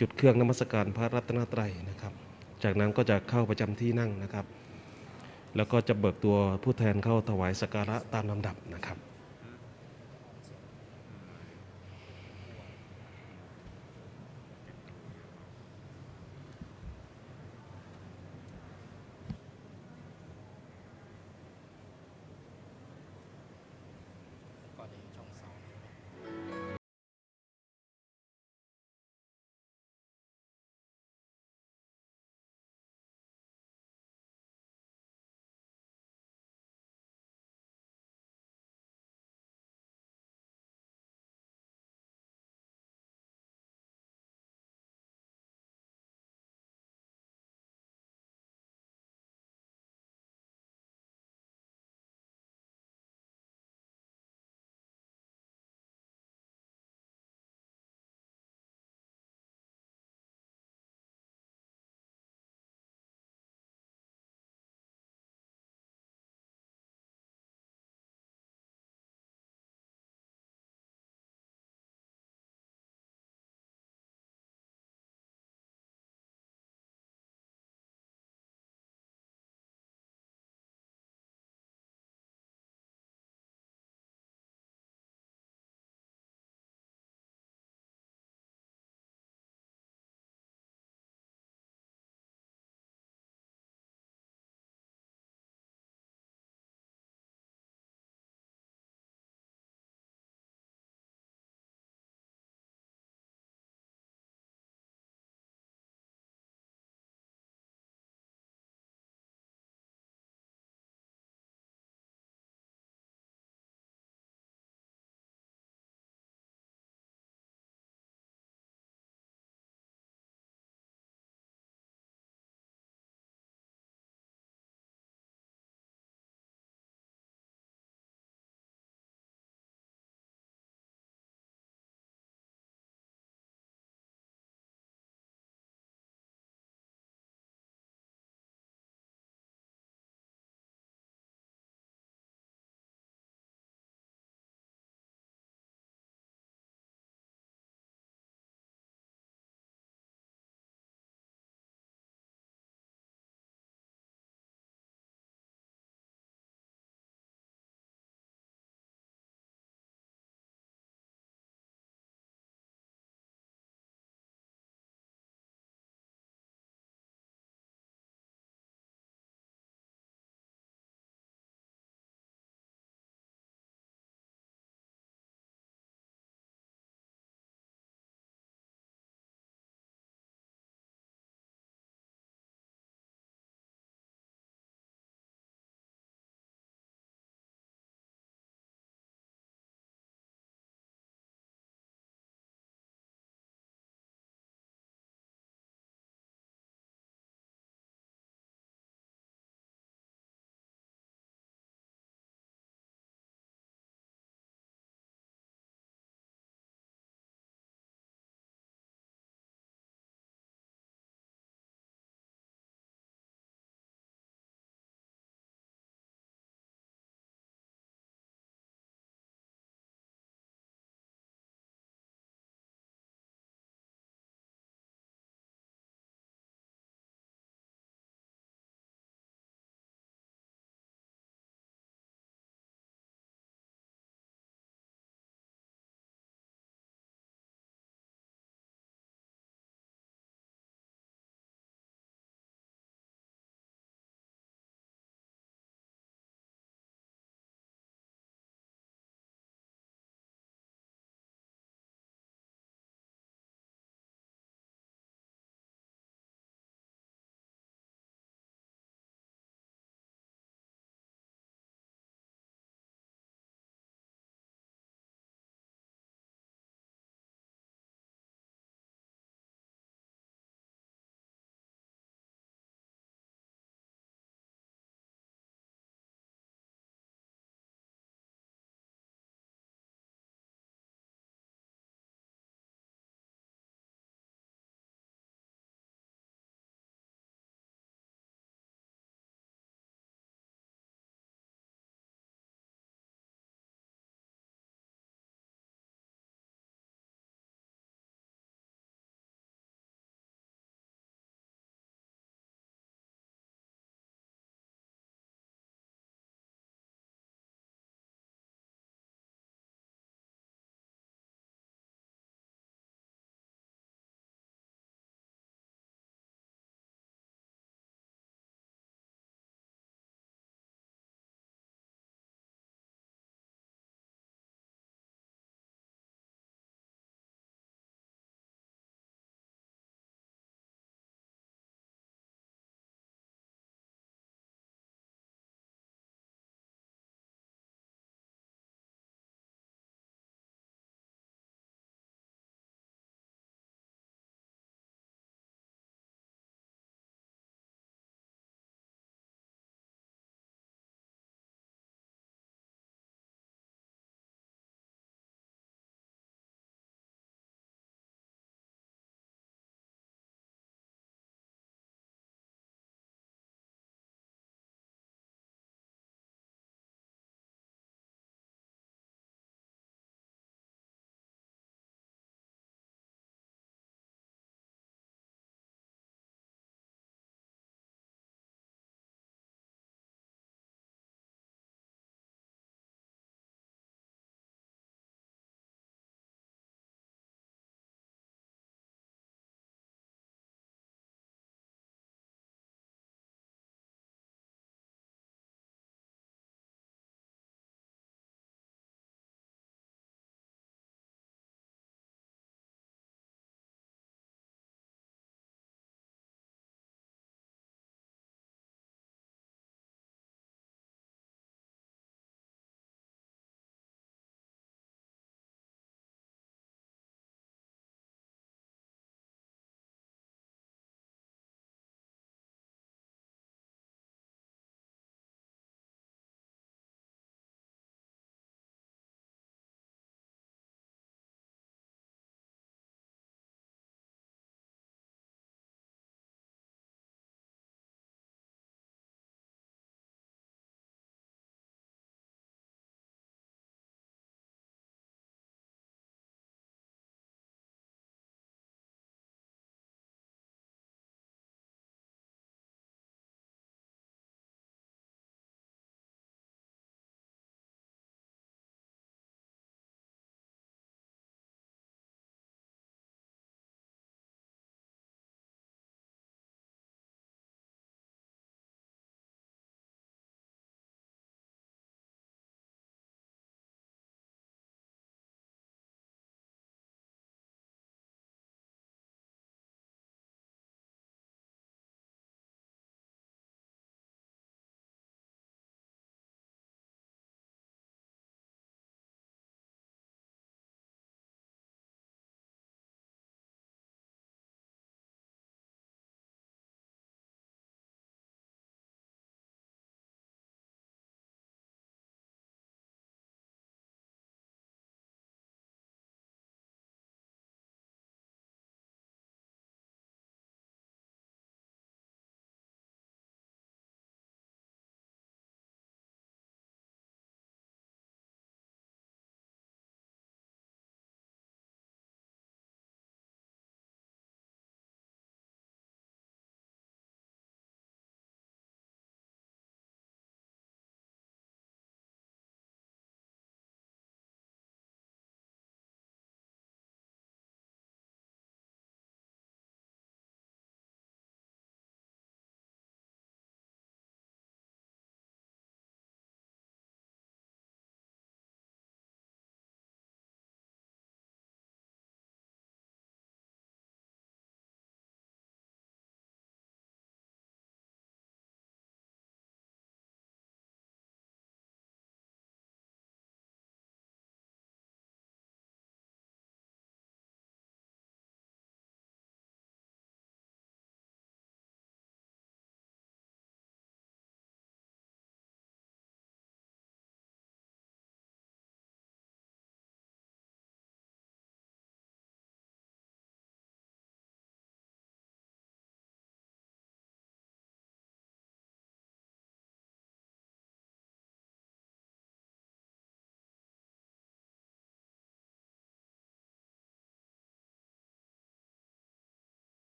จุดเครื่องนมัสการพระรัตนตรัยนะครับ จากนั้นก็จะเข้าประจำที่นั่งนะครับ แล้วก็จะเบิกตัวผู้แทนเข้าถวายสักการะตามลำดับนะครับ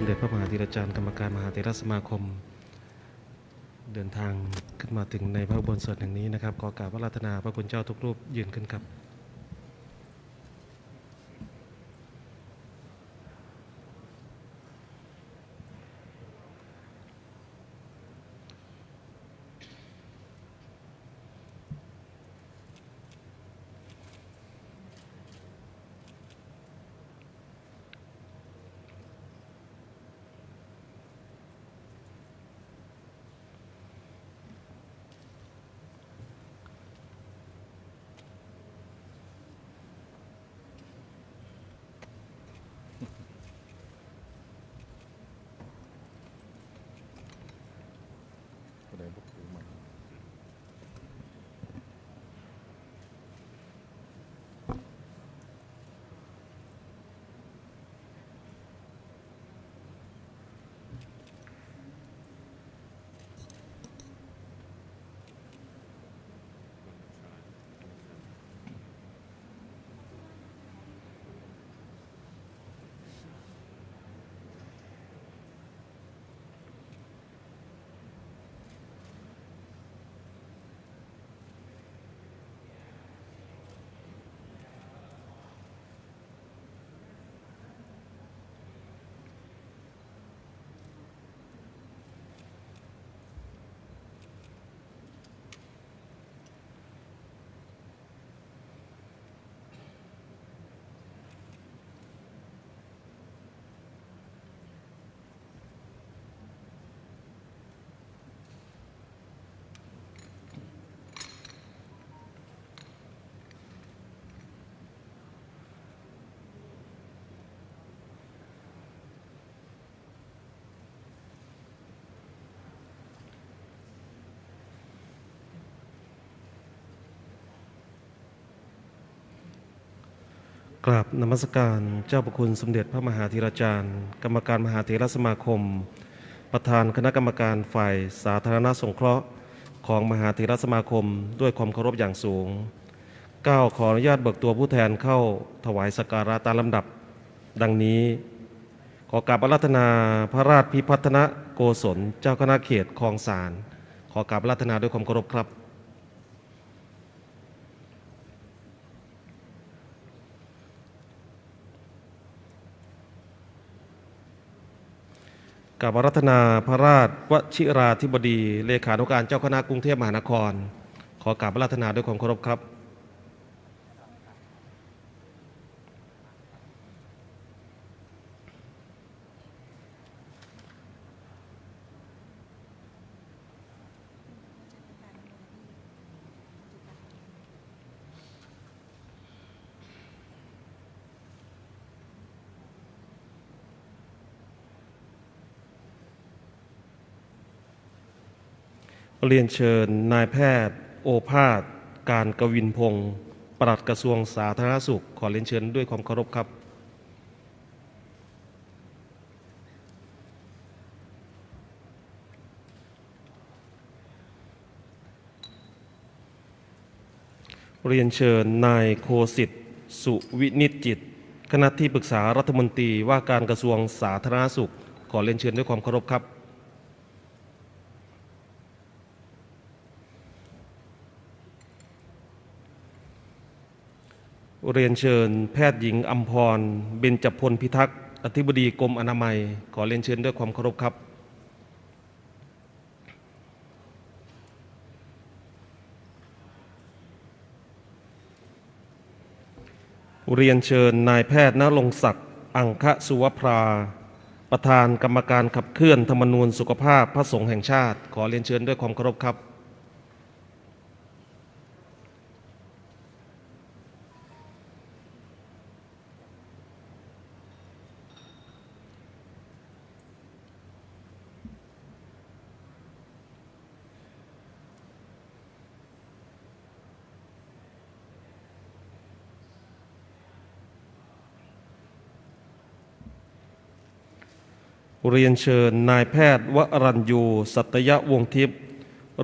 เด็จพระมหาธีรจารย์กรรมการมหาเถรสมาคมเดินทางขึ้นมาถึงในพระอุโบสถแห่งนี้นะครับขอกราบอาราธนาพระคุณเจ้าทุกรูปยืนขึ้นครับกราบนมัสการเจ้าประคุณสมเด็จพระมหาธีรจารย์กรรมการมหาเถรสมาคมประธานคณะกรรมการฝ่ายสาธารณสงเคราะห์ของมหาเถรสมาคมด้วยความเคารพอย่างสูงขออนุญาตเบิกตัวผู้แทนเข้าถวายสักการะตามลำดับดังนี้ขอกราบอาราธนาพระราชพิพัฒนโกศลเจ้าคณะเขตคลองสานขอกราบอาราธนาด้วยความเคารพครับกับอารัธนาพระราชวชิราธิบดีเลขานุการเจ้าคณะกรุงเทพมหานครขอกราบอาราธนาด้วยความเคารพครับเรียนเชิญนายแพทย์โอภาสการกวินพงศ์ปลัดกระทรวงสาธารณสุขขอเรียนเชิญด้วยความเคารพครับเรียนเชิญนายโคสิทธิ์สุวินิจจิตคณะที่ปรึกษารัฐมนตรีว่าการกระทรวงสาธารณสุขขอเรียนเชิญด้วยความเคารพครับเรียนเชิญแพทย์หญิงอัมพรเบญจพลพิทักษ์อธิบดีกรมอนามัยขอเรียนเชิญด้วยความเคารพครับเรียนเชิญนายแพทย์ณรงค์ศักดิ์อังคสุวพราประธานกรรมการขับเคลื่อนธรรมนูญสุขภาพพระสงฆ์แห่งชาติขอเรียนเชิญด้วยความเคารพครับเรียนเชิญนายแพทย์วรัญยูสัตยวงศ์ทิพย์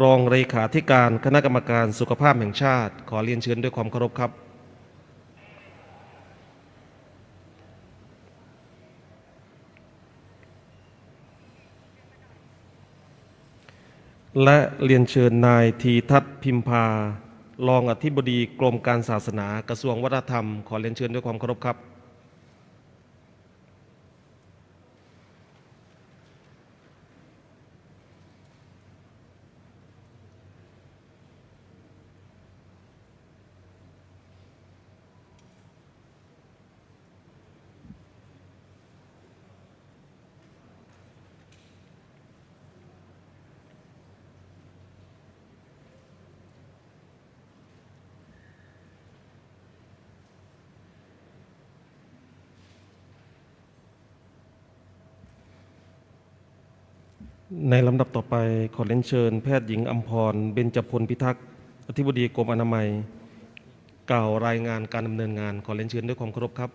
รองเลขาธิการคณะกรรมการสุขภาพแห่งชาติขอเรียนเชิญด้วยความเคารพครับ และเรียนเชิญนายทีทัศน์พิมพารองอธิบดีกรมการศาสนากระทรวงวัฒนธรรมขอเรียนเชิญด้วยความเคารพครับในลำดับต่อไปขอเรียนเชิญแพทย์หญิงอัมพรเบญจพลพิทักษ์อธิบดีกรมอนามัยกล่าวรายงานการดำเนินงานขอเรียนเชิญด้วยความเคารพครับ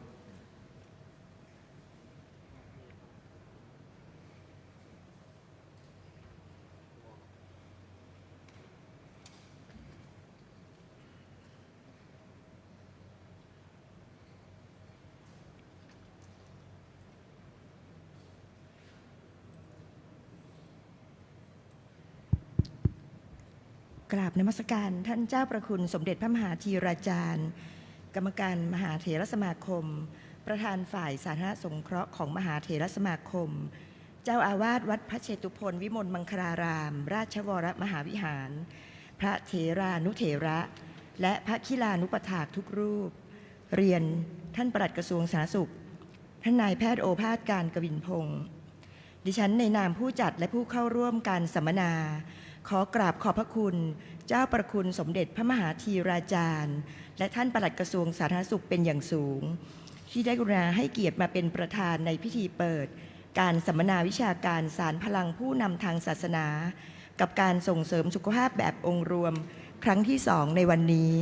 กราบนมัสการท่านเจ้าประคุณสมเด็จพระมหาธีราจารย์กรรมการมหาเถรสมาคมประธานฝ่ายสาธารณสงเคราะห์ของมหาเถรสมาคมเจ้าอาวาสวัดพระเชตุพนวิมลมังคลารามราชวรมหาวิหารพระเถรานุเถระและพระคิลานุปถากทุกรูปเรียนท่านปลัดกระทรวงสาธารณสุขท่านนายแพทย์โอภาสการกวินพงศ์ดิฉันในนามผู้จัดและผู้เข้าร่วมการสัมมนาขอกราบขอบพระคุณเจ้าประคุณสมเด็จพระมหาธีราจารย์และท่านปลัดกระทรวงสาธารณสุขเป็นอย่างสูงที่ได้กรุณาให้เกียรติมาเป็นประธานในพิธีเปิดการสัมมนาวิชาการสารพลังผู้นำทางศาสนากับการส่งเสริมสุขภาพแบบองค์รวมครั้งที่2ในวันนี้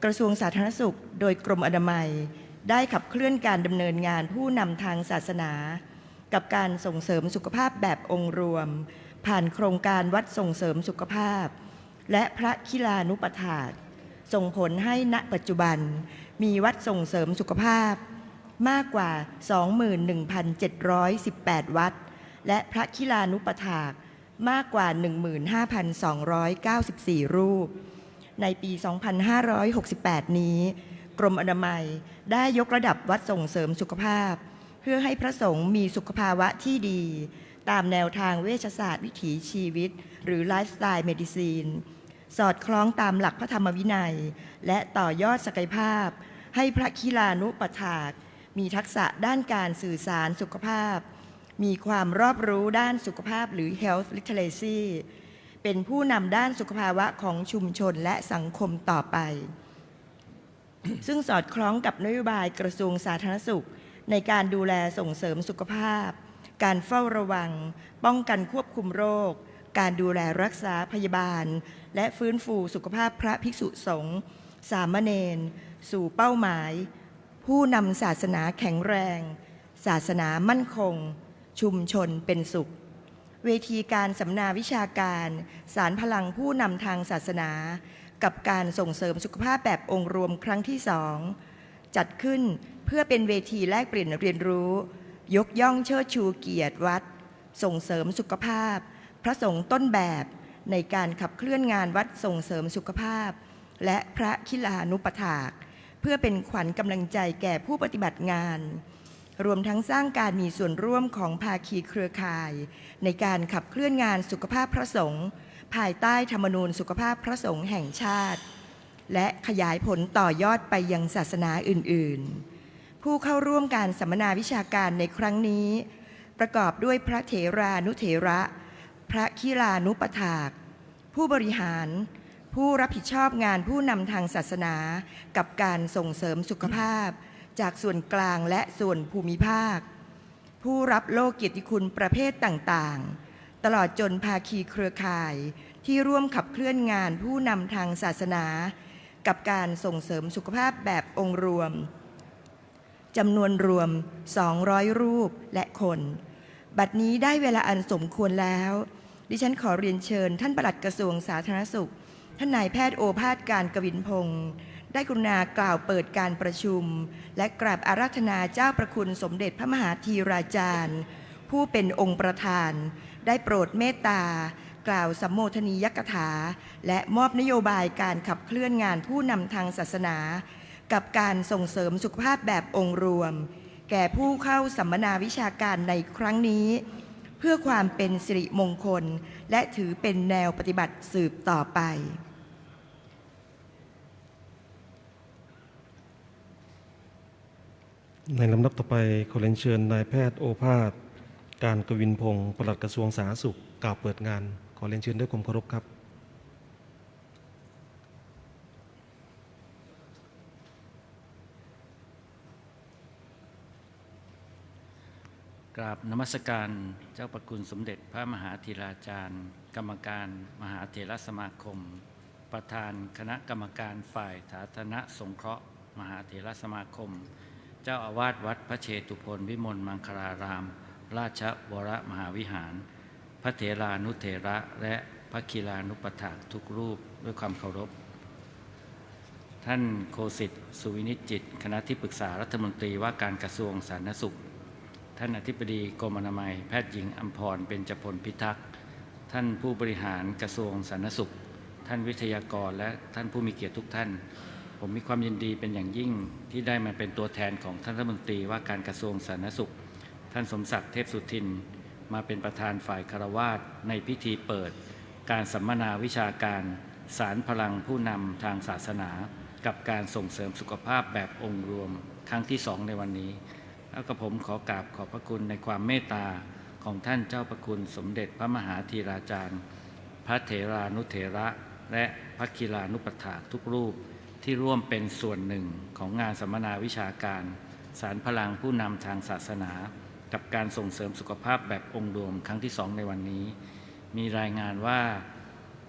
กระทรวงสาธารณสุขโดยกรมอนามัยได้ขับเคลื่อนการดำเนินงานผู้นำทางศาสนากับการส่งเสริมสุขภาพแบบองค์รวมผ่านโครงการวัดส่งเสริมสุขภาพและพระคิลานุปถากส่งผลให้ณปัจจุบันมีวัดส่งเสริมสุขภาพมากกว่า 21,718 วัดและพระคิลานุปถากมากกว่า 15,294 รูปในปี 2568 นี้กรมอนามัยได้ยกระดับวัดส่งเสริมสุขภาพเพื่อให้พระสงฆ์มีสุขภาวะที่ดีตามแนวทางเวชศาสตร์วิถีชีวิตหรือไลฟ์สไตล์เมดิซีนสอดคล้องตามหลักพระธรรมวินัยและต่อยอดศักยภาพให้พระคิลานุปถากมีทักษะด้านการสื่อสารสุขภาพมีความรอบรู้ด้านสุขภาพหรือ Health Literacy เป็นผู้นำด้านสุขภาวะของชุมชนและสังคมต่อไป ซึ่งสอดคล้องกับนโยบายกระทรวงสาธารณสุขในการดูแลส่งเสริมสุขภาพการเฝ้าระวังป้องกันควบคุมโรคการดูแลรักษาพยาบาลและฟื้นฟูสุขภาพพระภิกษุสงฆ์สามเณรสู่เป้าหมายผู้นำศาสนาแข็งแรงศาสนามั่นคงชุมชนเป็นสุขเวทีการสัมมนาวิชาการสารพลังผู้นำทางศาสนากับการส่งเสริมสุขภาพแบบองค์รวมครั้งที่2จัดขึ้นเพื่อเป็นเวทีแลกเปลี่ยนเรียนรู้ยกย่องเชิดชูเกียรติวัดส่งเสริมสุขภาพพระสงฆ์ต้นแบบในการขับเคลื่อนงานวัดส่งเสริมสุขภาพและพระคิลานุปถากเพื่อเป็นขวัญกำลังใจแก่ผู้ปฏิบัติงานรวมทั้งสร้างการมีส่วนร่วมของภาคีเครือข่ายในการขับเคลื่อนงานสุขภาพพระสงฆ์ภายใต้ธรรมนูญสุขภาพพระสงฆ์แห่งชาติและขยายผลต่อยอดไปยังศาสนาอื่นๆผู้เข้าร่วมการสัมมนาวิชาการในครั้งนี้ประกอบด้วยพระเถรานุเถระพระคิลานุปถากผู้บริหารผู้รับผิดชอบงานผู้นำทางศาสนากับการส่งเสริมสุขภาพจากส่วนกลางและส่วนภูมิภาคผู้รับโล่เกียรติคุณประเภทต่างๆตลอดจนภาคีเครือข่ายที่ร่วมขับเคลื่อนงานผู้นำทางศาสนากับการส่งเสริมสุขภาพแบบองค์รวมจำนวนรวม200รูปและคนบัดนี้ได้เวลาอันสมควรแล้วดิฉันขอเรียนเชิญท่านปลัดกระทรวงสาธารณสุขท่านนายแพทย์โอภาสการกวินพงศ์ได้กรุณากล่าวเปิดการประชุมและกราบอาราธนาเจ้าประคุณสมเด็จพระมหาธีราจารย์ผู้เป็นองค์ประธานได้โปรดเมตตาก กล่าวสัมโมทนียกถาและมอบนโยบายการขับเคลื่อนงานผู้นำทางศาสนากับการส่งเสริมสุขภาพแบบองค์รวมแก่ผู้เข้าสัมมนาวิชาการในครั้งนี้เพื่อความเป็นสิริมงคลและถือเป็นแนวปฏิบัติสืบต่อไปในลำดับต่อไปขอเรียนเชิญนายแพทย์โอภาสการกวินพงศ์ปลัดกระทรวงสาธารณสุขกล่าวเปิดงานขอเรียนเชิญด้วยความเคารพครับ กราบนมัสการเจ้าประคุณสมเด็จพระมหาธีราจารย์กรรมการมหาเถรสมาคมประธานคณะกรรมการฝ่ายสาธารณสงเคราะห์มหาเถรสมาคมเจ้าอาวาสวัดพระเชตุพนวิมลมังคลารามราชวรมหาวิหารพระเถรานุเถระและพระคีลานุปถากทุกรูปด้วยความเคารพท่านโคสิทธิ์สุวินิจจิตคณะที่ปรึกษารัฐมนตรีว่าการกระทรวงสาธารณสุขท่านอธิบดีกรมอนามัยแพทย์หญิงอัมพรเบญจพลพิทักษ์ท่านผู้บริหารกระทรวงสาธารณสุขท่านวิทยากรและท่านผู้มีเกียรติทุกท่านผมมีความยินดีเป็นอย่างยิ่งที่ได้มาเป็นตัวแทนของท่านรัฐมนตรีว่าการกระทรวงสาธารณสุขท่านสมศักดิ์เทพสุทินมาเป็นประธานฝ่ายคฤหัสถ์ในพิธีเปิดการสัมมนาวิชาการสารพลังผู้นำทางศาสนากับการส่งเสริมสุขภาพแบบองค์รวมครั้งที่2ในวันนี้แล้วก็ผมขอกราบขอบพระคุณในความเมตตาของท่านเจ้าประคุณสมเด็จพระมหาธีราจารย์พระเถรานุเถระและพระคีลานุปถากทุกรูปที่ร่วมเป็นส่วนหนึ่งของงานสัมมนาวิชาการสารพลังผู้นำทางศาสนากับการส่งเสริมสุขภาพแบบองค์รวมครั้งที่2ในวันนี้มีรายงานว่า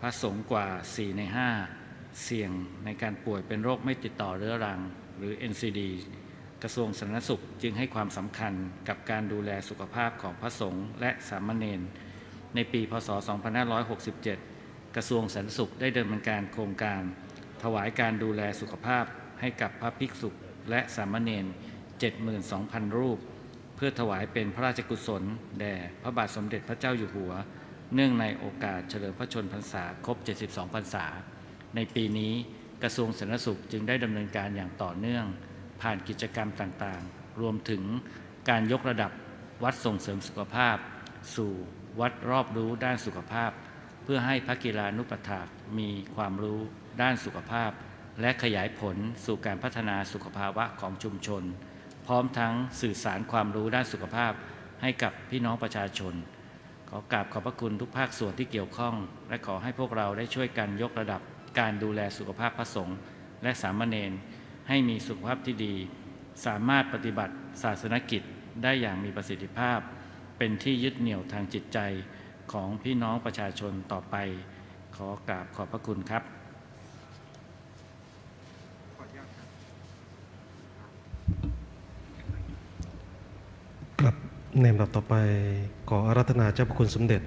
พระสงฆ์กว่า4 ใน 5เสี่ยงในการป่วยเป็นโรคไม่ติดต่อเรื้อรังหรือ NCDกระทรวงสาธารณสุขจึงให้ความสำคัญกับการดูแลสุขภาพของพระสงฆ์และสามเณรในปีพ.ศ. 2567กระทรวงสาธารณสุขได้ดำเนินการโครงการถวายการดูแลสุขภาพให้กับพระภิกษุและสามเณร 72,000 รูปเพื่อถวายเป็นพระราชกุศลแด่พระบาทสมเด็จพระเจ้าอยู่หัวเนื่องในโอกาสเฉลิมพระชนมพรรษาครบ 72 พรรษาในปีนี้กระทรวงสาธารณสุขจึงได้ดำเนินการอย่างต่อเนื่องผ่านกิจกรรมต่างๆรวมถึงการยกระดับวัดส่งเสริมสุขภาพสู่วัดรอบรู้ด้านสุขภาพเพื่อให้พระกีฬานุปถากมีความรู้ด้านสุขภาพและขยายผลสู่การพัฒนาสุขภาวะของชุมชนพร้อมทั้งสื่อสารความรู้ด้านสุขภาพให้กับพี่น้องประชาชนขอกราบขอบพระคุณทุกภาคส่วนที่เกี่ยวข้องและขอให้พวกเราได้ช่วยกันยกระดับการดูแลสุขภาพพระสงฆ์และสามเณรให้มีสุขภาพที่ดีสามารถปฏิบัติศาสนกิจได้อย่างมีประสิทธิภาพเป็นที่ยึดเหนี่ยวทางจิตใจของพี่น้องประชาชนต่อไปขอกราบขอบพระคุณครับครับในลำดับต่อไปขออาราธนาเจ้าพระคุณสมเด็จ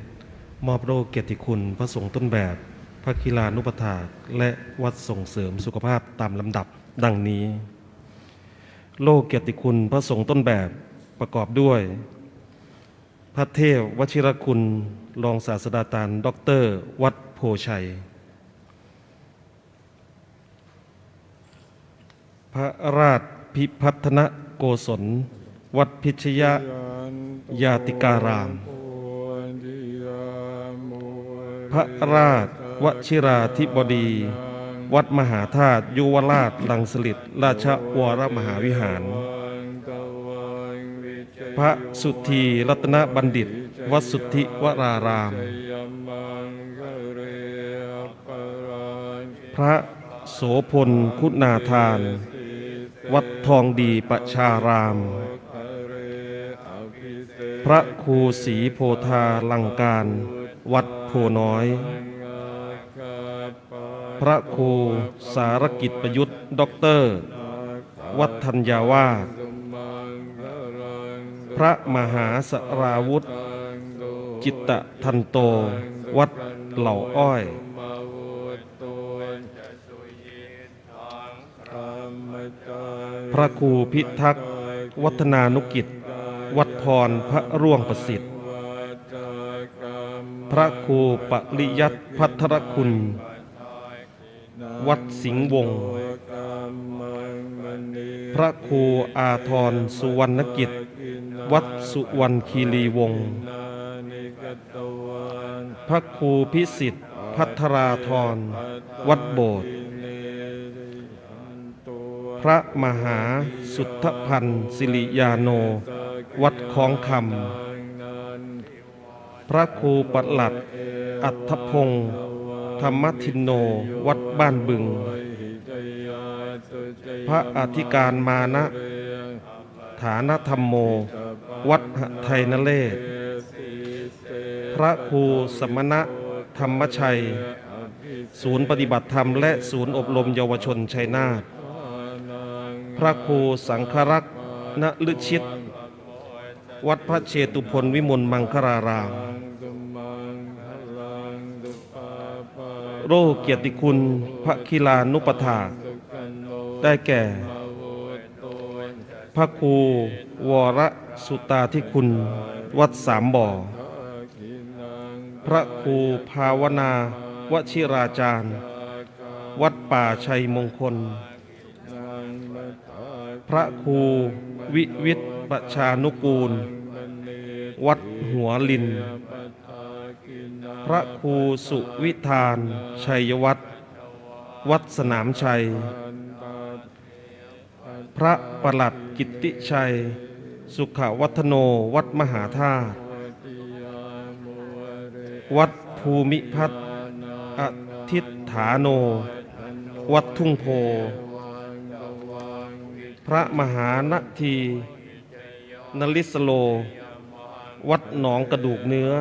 มอบโล่เกียรติคุณพระสงฆ์ต้นแบบพระคีลานุปถากและวัดส่งเสริมสุขภาพตามลำดับดังนี้โล่เกียรติคุณพระสงฆ์ต้นแบบประกอบด้วยพระเทพวชิรคุณรองศาสตราจารย์ดร.วัดโพชัยพระราชพิพัฒนโกศลวัดพิชยยาติการามพระราชวชิราธิบดีวัดมหาธาตุยุวราชรังสฤษราชวรมหาวิหารพระสุธีรัตนบัณฑิตวัดสุทธิวรารามพระโสพลคุณาทานวัดทองดีประชารามพระครูศรีโพธาลังการวัดโพน้อยพระครูสารกิจประยุทธ์ด็อกเตอร์วัดธัญญาวาสพระมหาสราวุธจิตตทันโตวัดเหล่าอ้อยพระครูพิทักษ์วัฒนานุกิจวัดพรพระร่วงประสิทธิ์ พระครูปริยัติภัทรคุณ วัดสิงห์วงศ์พระครูอาทรสุวรรณกิจ วัดสุวรรณคีรีวงศ์พระครูพิสิทธิ์ภัทราธร วัดโบสถ์พระมหาสุทธพันธ์สิริยาโน วัดคลองคำพระครูปลัดอัฏฐพงศ์ธรรมทินโน วัดบ้านบึง พระอธิการมานะฐานธรรมโม วัดหไทยนเรศ พระครูสมณะธรรมชัย ศูนย์ปฏิบัติธรรมและศูนย์อบรมเยาวชนชัยนาท พระครูสังฆรักษ์ณฤชิต วัดพระเชตุพนวิมลมังคลาราม โรเกียรติคุณพระคิลานุปถากได้แก่ พระครูวรสุตาธิคุณ วัดสามบ่อ พระครูภาวนาวชิราจารย์ วัดป่าชัยมงคล พระครูวิวิตรประชานุกูล วัดหัวลิน พระครูสุวิธานชัยวัฒน์ วัดสนามชัย พระปลัดกิตติชัย สุขวัฒโน วัดมหาธาตุ วัดภูมิพัฒน์อทิฏฐาโน วัดทุ่งโพ พระมหานทีนลิสโล วัดหนองกระดูกเนื้อ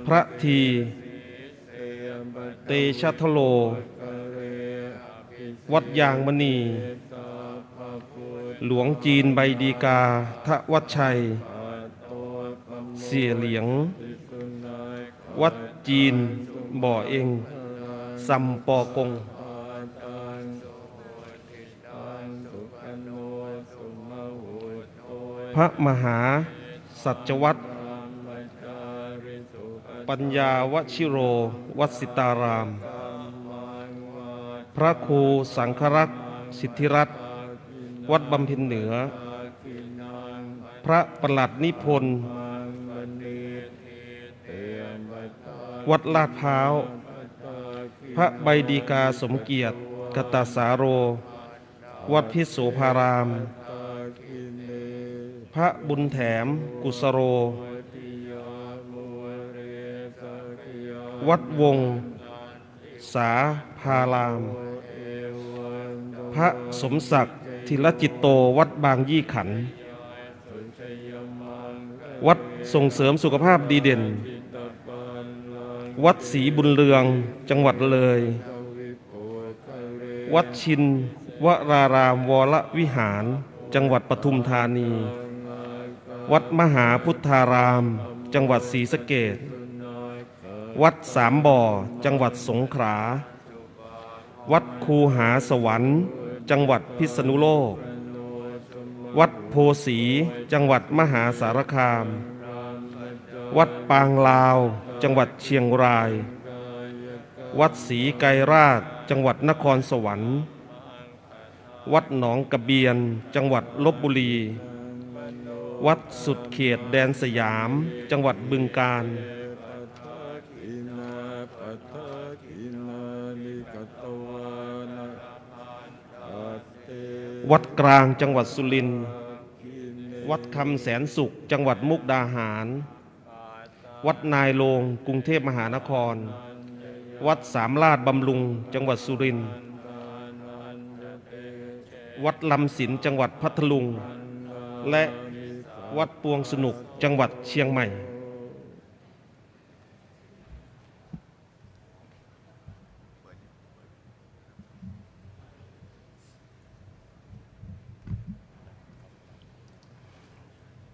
พระทีเตชะทโล วัดยางมณี หลวงจีนใบดีกาทวัดชัย เสี่ยเหลียง วัดจีนบ่อเองซัมปอกง พระมหาสัจวัตรปัญญาวชิโร วัดสิตาราม พระครูสังฆรักษ์สิทธิรัตน์ วัดบำเพ็ญเหนือ พระปลัดนิพนธ์วัดลาดพร้าว พระใบดีกาสมเกียรติกตสาโร วัดพิโสภาราม พระบุญแถมกุสโร วัดวงสาพาราม พระสมศักดิ์ธิรจิตโต วัดบางยี่ขันธ์ วัดส่งเสริมสุขภาพดีเด่น วัดศรีบุญเรืองจังหวัดเลย วัดชินวรารามวรวิหารจังหวัดปทุมธานี วัดมหาพุทธารามจังหวัดศรีสะเกษ วัดสามบ่อจังหวัดสงขลา วัดคูหาสวรรค์จังหวัดพิษณุโลก วัดโพสีจังหวัดมหาสารคาม วัดปางลาวจังหวัดเชียงราย วัดศรีไกรราชจังหวัดนครสวรรค์ วัดหนองกระเบียนจังหวัดลพบุรี วัดสุดเขตแดนสยามจังหวัดบึงกาฬ วัดกลางจังหวัดสุรินทร์ วัดคำแสนสุขจังหวัดมุกดาหาร วัดนายโรงกรุงเทพมหานคร วัดสามลาดบำรุงจังหวัดสุรินทร์ วัดลำสินจังหวัดพัทลุง และวัดปวงสนุกจังหวัดเชียงใหม่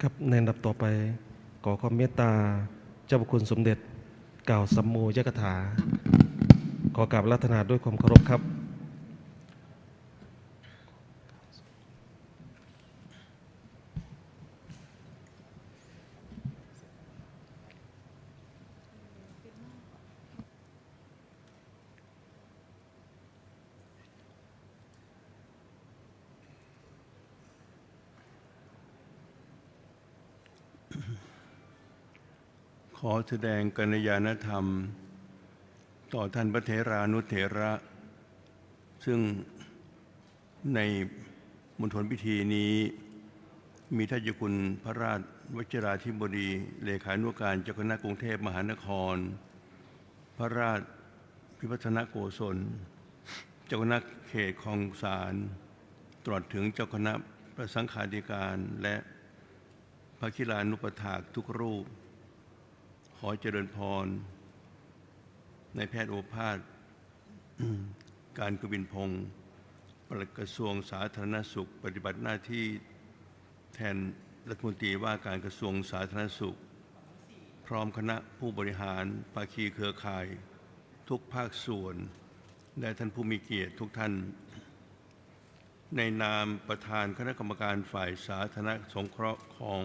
ครับในลำดับต่อไปขอความเมตตาเจ้าพระคุณสมเด็จกล่าวสัมโมยกถา ขอกราบอาราธนาด้วยความเคารพครับ ขอแสดงกัลยาณธรรมต่อท่านพระเถรานุเถระ ซึ่งในมณฑลพิธีนี้มีท่านเจ้าคุณพระราชวชิราธิบดีเลขานุการเจ้าคณะกรุงเทพมหานคร พระราชพิพัฒนโกศลเจ้าคณะเขตคลองสารตลอดถึงเจ้าคณะพระสังฆาธิการและพระคิลานุปถากทุกรูป ขอเจริญพรในแพทย์โอภาส การกวินพงศ์ปลัดกระทรวงสาธารณสุขปฏิบัติหน้าที่แทนรัฐมนตรีว่าการกระทรวงสาธารณสุข พร้อมคณะผู้บริหารภาคีเครือข่ายทุกภาคส่วนและท่านผู้มีเกียรติทุกท่าน ในนามประธานคณะกรรมการฝ่ายสาธารณสงเคราะห์ของ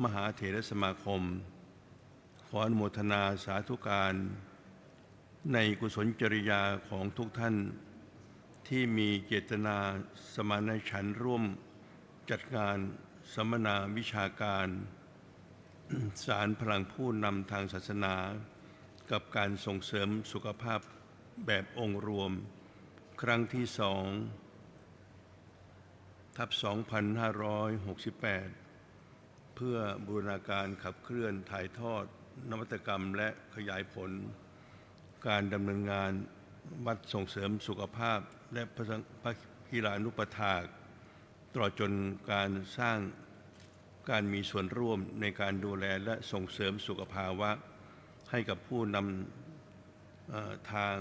มหาเถรสมาคม ขออนุโมทนาสาธุการในกุศลจริยาของทุกท่านที่มีเจตนาสมานฉันท์ร่วมจัดงานสัมมนาวิชาการ สารพลังผู้นำทางศาสนากับการส่งเสริมสุขภาพแบบองค์รวมครั้งที่2/2568 เพื่อบูรณาการขับเคลื่อนถ่ายทอดนวัตกรรมและขยายผลการดำเนินงานวัดส่งเสริมสุขภาพและพระกีฬานุปถากตลอดจนการสร้างการมีส่วนร่วมในการดูแลและส่งเสริมสุขภาวะให้กับผู้นำทาง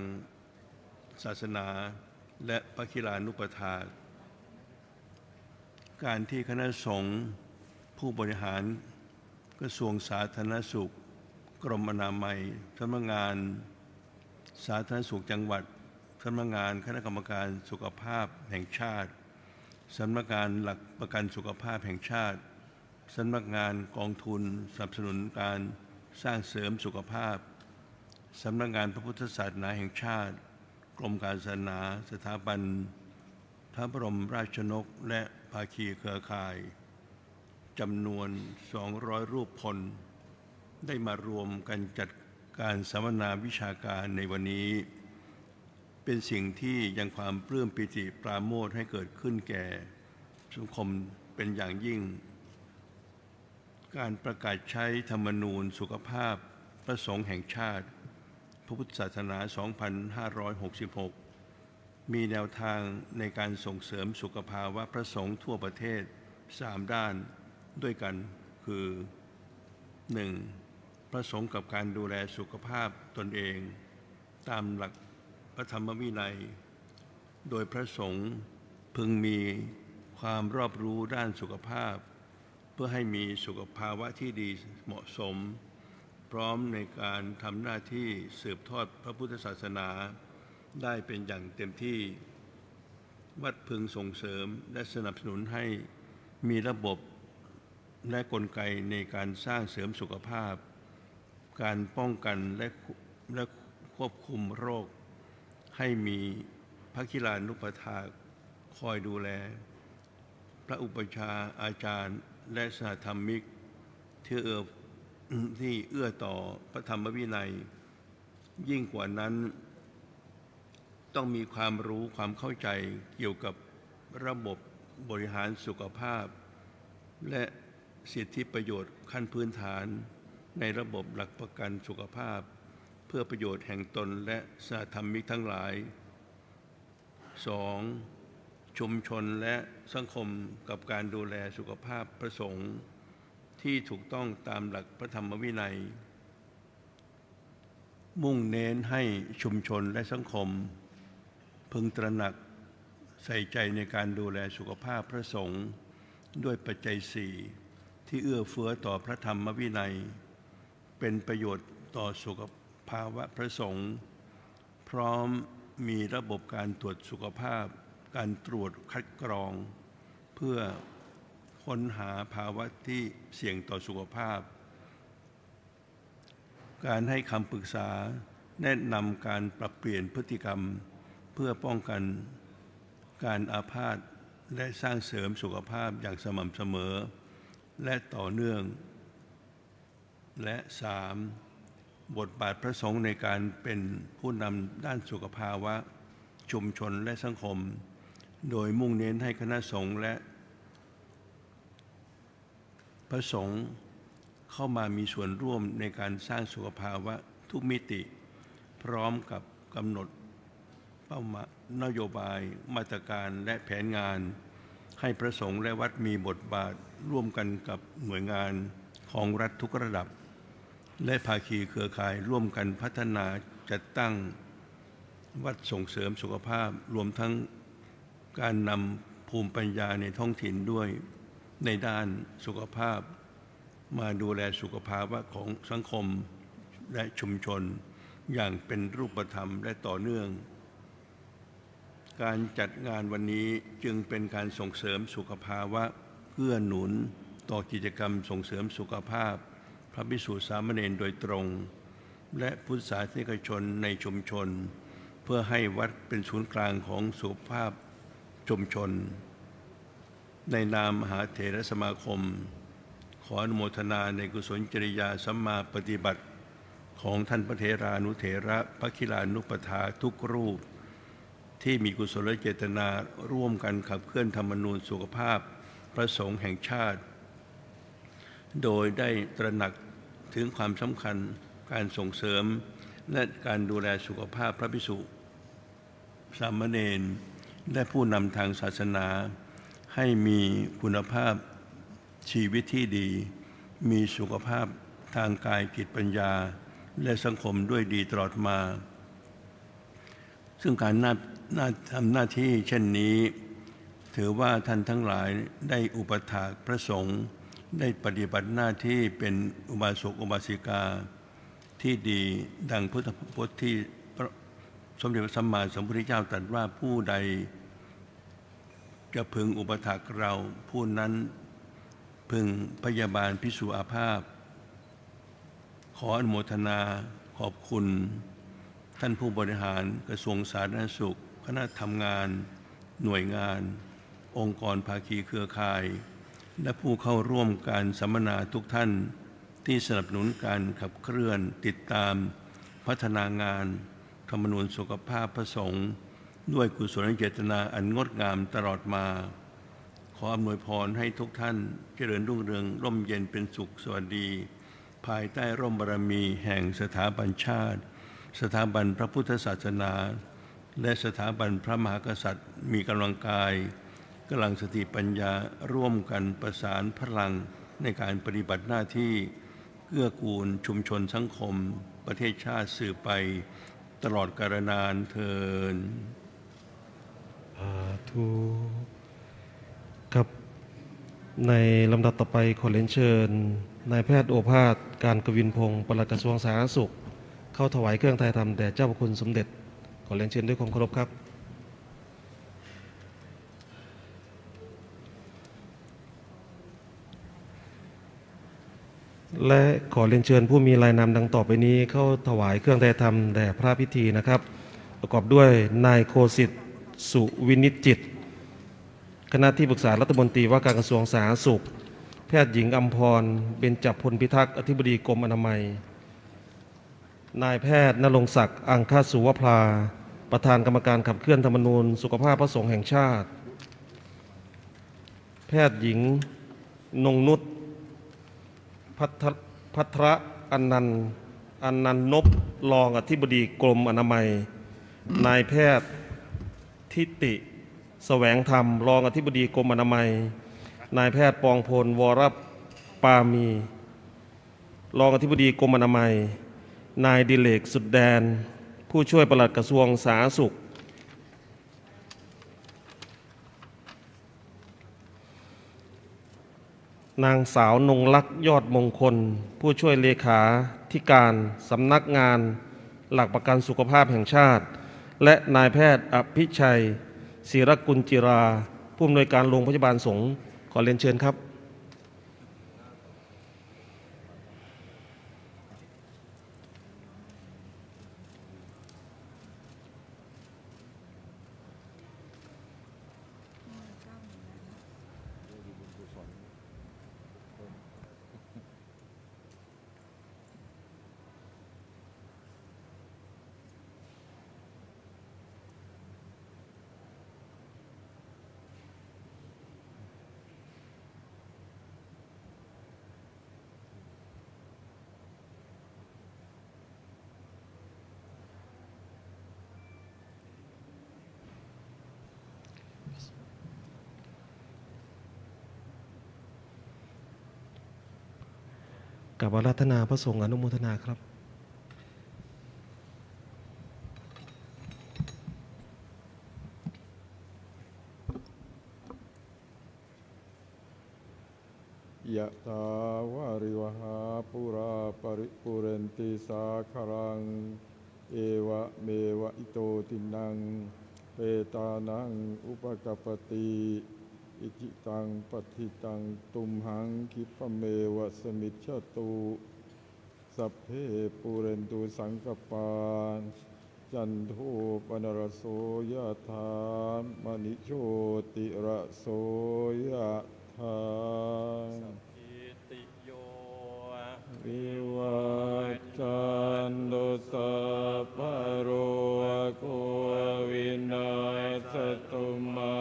ศาสนาและพระกีฬานุปถากการที่คณะสงฆ์ผู้บริหารกระทรวงสาธารณสุขกรมอนามัยสำนักงานสาธารณสุขจังหวัดสำนักงานคณะกรรมการสุขภาพแห่งชาติสำนักงานหลักประกันสุขภาพแห่งชาติสำนักงานกองทุนสนับสนุนการสร้างเสริมสุขภาพสำนักงานพระพุทธศาสนาแห่งชาติกรมการศาสนาสถาบันพระบรมราชชนกและภาคีเครือข่ายจำนวน200 รูปพลได้มารวมกันจัดการสัมมนาวิชาการในวันนี้เป็นสิ่งที่ยังความปลื้มปิติปราโมทย์ให้เกิดขึ้นแก่สังคมเป็นอย่างยิ่งการประกาศใช้ธรรมนูญสุขภาพพระสงฆ์แห่งชาติพระพุทธศาสนา 2566 มีแนวทางในการส่งเสริมสุขภาวะพระสงฆ์ทั่วประเทศ3 ด้านด้วยกันคือ 1. พระสงฆ์กับการดูแลสุขภาพตนเองตามหลักพระธรรมวินัยโดยพระสงฆ์พึงมีความรอบรู้ด้านสุขภาพเพื่อให้มีสุขภาวะที่ดีเหมาะสมพร้อมในการทำหน้าที่สืบทอดพระพุทธศาสนาได้เป็นอย่างเต็มที่วัดพึงส่งเสริมและสนับสนุนให้มีระบบและกลไกในการสร้างเสริมสุขภาพการป้องกันและควบคุมโรคให้มีพระกีฬานุปถากคอยดูแลพระอุปชาอาจารย์และสหธรรมิกที่เอื้อต่อพระธรรมวินัยยิ่งกว่านั้นต้องมีความรู้ความเข้าใจเกี่ยวกับระบบบริหารสุขภาพและสิทธิประโยชน์ขั้นพื้นฐานในระบบหลักประกันสุขภาพเพื่อประโยชน์แห่งตนและสหธรรมิกทั้งหลาย 2. ชุมชนและสังคมกับการดูแลสุขภาพพระสงฆ์ที่ถูกต้องตามหลักพระธรรมวินัยมุ่งเน้นให้ชุมชนและสังคมพึงตระหนักใส่ใจในการดูแลสุขภาพพระสงฆ์ด้วยปัจจัย 4 ที่เอื้อเฟื้อต่อพระธรรมวินัยเป็นประโยชน์ต่อสุขภาวะพระสงฆ์พร้อมมีระบบการตรวจสุขภาพการตรวจคัดกรองเพื่อค้นหาภาวะที่เสี่ยงต่อสุขภาพการให้คำปรึกษาแนะนำการปรับเปลี่ยนพฤติกรรมเพื่อป้องกันการอาพาธและสร้างเสริมสุขภาพอย่างสม่ำเสมอและต่อเนื่อง และสามบทบาทพระสงฆ์ในการเป็นผู้นำด้านสุขภาวะชุมชนและสังคมโดยมุ่งเน้นให้คณะสงฆ์และพระสงฆ์เข้ามามีส่วนร่วมในการสร้างสุขภาวะทุกมิติพร้อมกับกำหนดเป้าหมายนโยบายมาตรการและแผนงานให้พระสงฆ์และวัดมีบทบาทร่วมกันกับหน่วยงานของรัฐทุกระดับและภาคีเครือข่ายร่วมกันพัฒนาจัดตั้งวัดส่งเสริมสุขภาพรวมทั้งการนำภูมิปัญญาในท้องถิ่นด้วยในด้านสุขภาพมาดูแลสุขภาวะของสังคมและชุมชนอย่างเป็นรูปธรรมและต่อเนื่องการจัดงานวันนี้จึงเป็นการส่งเสริมสุขภาวะเพื่อหนุนต่อกิจกรรมส่งเสริมสุขภาพพระภิกษุสามเณรโดยตรงและพุทธศาสนิกชนในชุมชนเพื่อให้วัดเป็นศูนย์กลางของสุขภาพชุมชนในนามมหาเถรสมาคมขออนุโมทนาในกุศลจริยาสัมมาปฏิบัติของท่านพระเถรานุเถระพระคิลานุปถาทุกรูปที่มีกุศลเจตนาร่วมกันขับเคลื่อนธรรมนูญสุขภาพพระสงฆ์แห่งชาติโดยได้ตระหนักถึงความสำคัญการส่งเสริมและการดูแลสุขภาพพระภิกษุสามเณรและผู้นำทางศาสนาให้มีคุณภาพชีวิตที่ดีมีสุขภาพทางกายจิตปัญญาและสังคมด้วยดีตลอดมาซึ่งการทำหน้าที่เช่นนี้ถือว่าท่านทั้งหลายได้อุปถากพระสงฆ์ได้ปฏิบัติหน้าที่เป็นอุบาสกอุบาสิกาที่ดีดังพุทธพจน์ที่สมเด็จพระสัมมาสัมพุทธเจ้าตรัสว่าผู้ใดจะพึงอุปถากเราผู้นั้นพึงพยาบาลภิกษุอาพาธขออนุโมทนาขอบคุณท่านผู้บริหารกระทรวงสาธารณสุขคณะทำงานหน่วยงานองค์กรภาคีเครือข่ายและผู้เข้าร่วมการสัมมนาทุกท่านที่สนับสนุนการขับเคลื่อนติดตามพัฒนางานธรรมนูญสุขภาพพระสงฆ์ด้วยกุศลเจตนาอันงดงามตลอดมาขออำนวยพรให้ทุกท่านเจริญรุ่งเรืองร่มเย็นเป็นสุขสวัสดีภายใต้ร่มบารมีแห่งสถาบันชาติสถาบันพระพุทธศาสนาและสถาบันพระมหากษัตริย์มีกำลังกายกำลังสติปัญญาร่วมกันประสานพลังในการปฏิบัติหน้าที่เกื้อกูลชุมชนสังคมประเทศชาติสืบไปตลอดกาลนานเทอญสาธุครับในลำดับต่อไปขอเรียนเชิญนายแพทย์โอภาสการกวินพงศ์ปลัดกระทรวงสาธารณสุขเข้าถวายเครื่องไทยธรรมแด่เจ้าพระคุณสมเด็จขอเรียนเชิญด้วยความเคารพครับและขอเรียนเชิญผู้มีรายนามดังต่อไปนี้เข้าถวายเครื่องไทยธรรมแด่พระพิธีนะครับประกอบด้วยนายโคสิทธิ์สุวินิจจิตคณะที่ปรึกษารัฐมนตรีว่าการกระทรวงสาธารณสุขแพทย์หญิงอัมพรเบญจพลพิทักษ์อธิบดีกรมอนามัยนายแพทย์ณรงค์ศักดิ์อังคสุวภาประธานกรรมการขับเคลื่อนธรรมนูญสุขภาพพระสงฆ์แห่งชาติแพทย์หญิงนงนุชพัทรอนันต์นพรองอธิบดีกรมอนามัยนายแพทย์ทิติแสวงธรรมรองอธิบดีกรมอนามัยนายแพทย์ปองพลวรปามีรองอธิบดีกรมอนามัยนายดิเลกสุดแดนผู้ช่วยปลัดกระทรวงสาธารณสุขนางสาวนงลักษ์ยอดมงคลผู้ช่วยเลขาธิการสำนักงานหลักประกันสุขภาพแห่งชาติและนายแพทย์อภิชัยศิรกุลจิราผู้อำนวยการโรงพยาบาลสงฆ์ขอเรียนเชิญครับ กับอาราธนาพระสงฆ์อนุโมทนาครับ ยะถาวาริวหาปุราปริปุเรนติสาคารังเอวะเมวะอิโตตินังเปตานังอุปกัปปติอิจิตังปฏิตังตุมหังคิปะเมวะสมิจฉตุสัพเพปุเรนตุสังกปปาจันโทปนรสโสยะถามณิโชติระโสยะถาวิวัจจันตุสัพพะโรโควินาศตุมา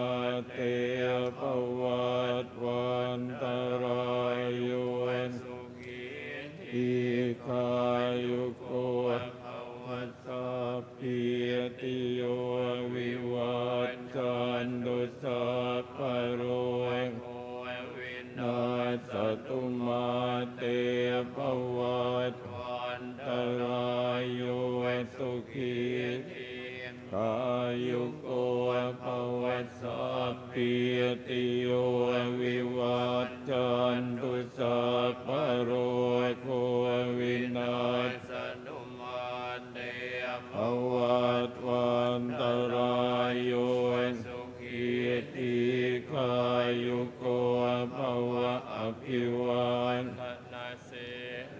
เตภวัตวันตรายโยสุขีทีคายุโกภวสัพพิติโยวิวัจจันตุสัพพะโรโควินาศตุมาเตภวัตวันตรายโยสุขีทีคายุโกภวสัพพิติโยวิวัจจันตุสัพพะโรโควินาศตุมาเตภวัตวันตรายโยสุขีทีคายุโกภวะอภิวันทนาเส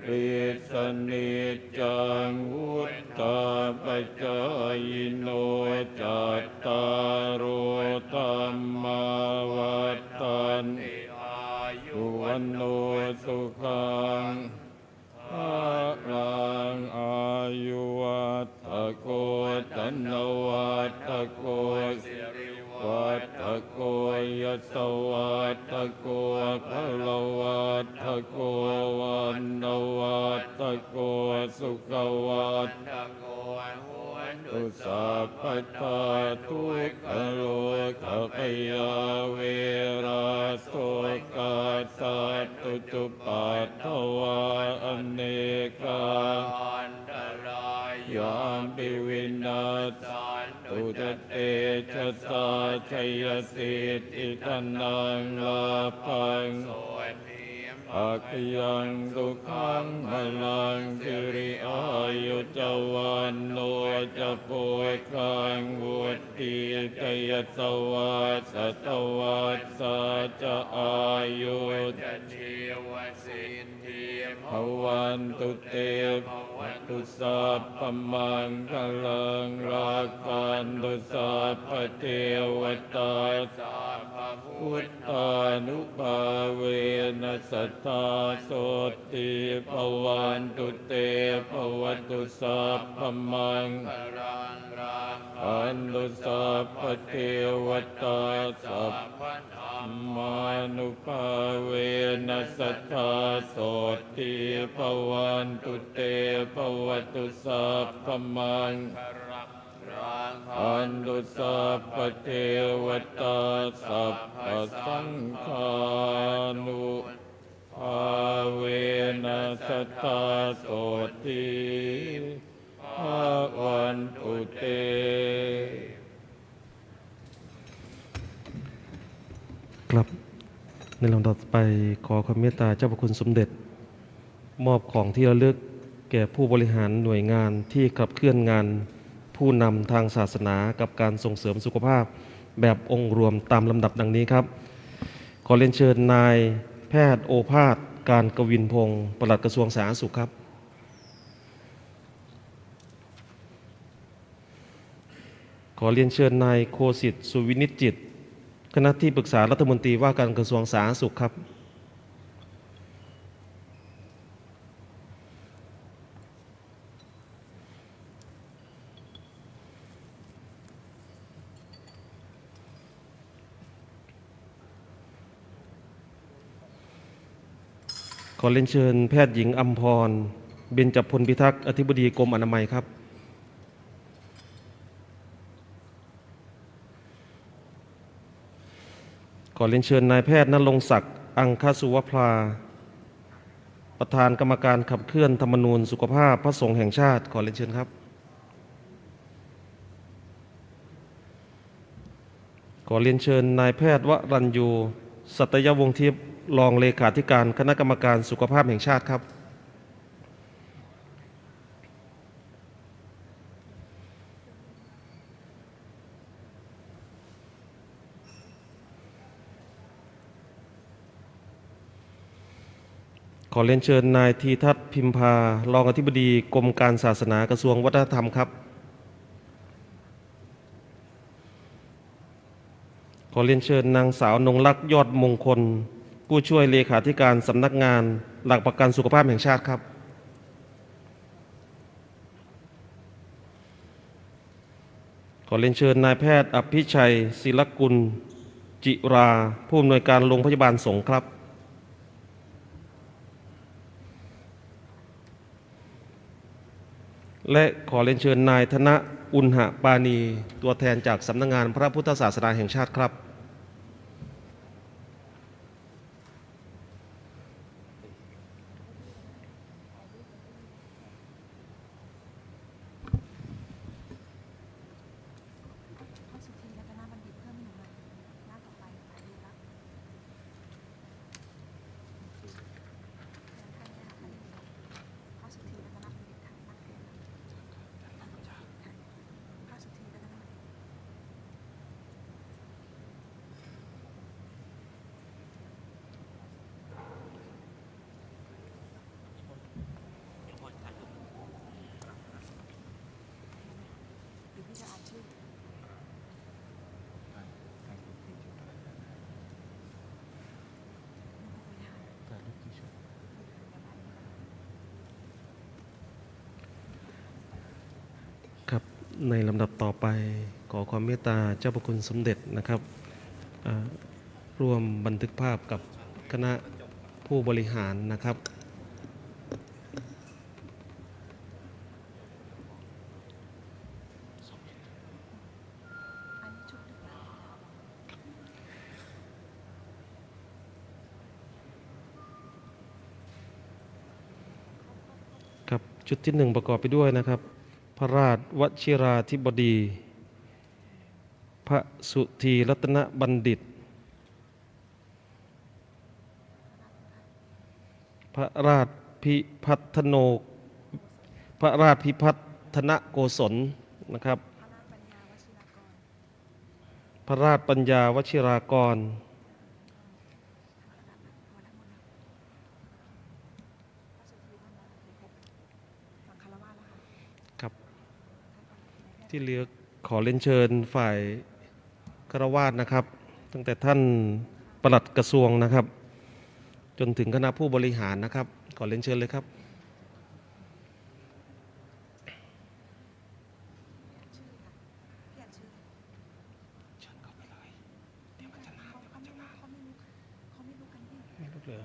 ริสนิจจังวุฒตาปัจจายโนจัตตารโอธัมมาวัฏฏันติอายุวันโนสุขังภะลังอายุวัตโกตันวัตโกสิริวัตโกยัสสวัตโกภะละวัตโกวันนวัตโกสุขวัตโกตุสัพพทาทุกขโลกขยาเวราโสกาสัตตุจุปัฏฐวาอเนกาอันตรายยามปิวินาศตุตเตชะสาชยสิทธิธนังลาภังอาคยังสุขังพลังสิริอายุจวันโนจะโพยคังวุติจยสวัสสตวัสสะจะอายุจะชีวสิทธิภวันตุเตภวันตุสัพพมังคลังรักขันตุสัพพเทวตาสัพพพุทธานุภาเวนัสสตาโสติภวันตุเตภวตุสัพพมังคลังรักขันตุสัพพเทวตาสัพพธรรมานุภาเวนัสสตาโสติภวันตุเตภวตุสัพพมังอันตุสัพพเทวตาสัพพสังฆานุภาเวนัสสตาโสติภวันตุเตครับในลำดับไปขอความเมตตาเจ้าพระคุณสมเด็จมอบของที่ระลึกแก่ผู้บริหารหน่วยงานที่ขับเคลื่อนงานผู้นำทางศาสนากับการส่งเสริมสุขภาพแบบองค์รวมตามลำดับดังนี้ครับขอเรียนเชิญนายแพทย์โอภาสการกวินพงศ์ปลัดกระทรวงสาธารณสุขครับขอเรียนเชิญนายโคสิทธิ์สุวินิจจิตคณะที่ปรึกษารัฐมนตรีว่าการกระทรวงสาธารณสุขครับขอเรียนเชิญแพทย์หญิงอัมพรเบญจพลพิทักษ์อธิบดีกรมอนามัยครับขอเรียนเชิญนายแพทย์ณรงค์ศักดิ์อังคสุวพลาป ประธานกรรมการขับเคลื่อนธรรมนูญสุขภาพพระสงฆ์แห่งชาติขอเรียนเชิญครับขอเรียนเชิญนายแพทย์วรัญยูสัตยวงศ์ทิพย์รองเลขาธิการคณะกรรมการสุขภาพแห่งชาติครับขอเรียนเชิญนายทีทัศน์พิมพารองอธิบดีกรมการศาสนากระทรวงวัฒนธรรมครับขอเรียนเชิญนางสาวนงลักษณ์ยอดมงคลผู้ช่วยเลขาธิการสำนักงานหลักประกันสุขภาพแห่งชาติครับขอเรียนเชิญนายแพทย์อภิชัยศิลกุลจิราผู้อำนวยการโรงพยาบาลสงฆ์ครับและขอเรียนเชิญนายธนอุณหปานีตัวแทนจากสำนักงานพระพุทธศาสนาแห่งชาติครับครับในลำดับต่อไปขอความเมตตาเจ้าพระคุณสมเด็จนะครับร่วมบันทึกภาพกับคณะผู้บริหารนะครับครับชุดที่1ประกอบไปด้วยนะครับพระราชวชิราธิบดีพระสุธีรัตนบัณฑิตพระราชพิพัฒโนพระราชพิพัฒนโกศลนะครับพระราชปัญญาวชิรากรครับที่เหลือขอเรียนเชิญฝ่ายฆราวาสนะครับตั้งแต่ท่านปลัดกระทรวงนะครับจนถึงคณะผู้บริหารนะครับขอเรียนเชิญเลยครับไม่รู้เลย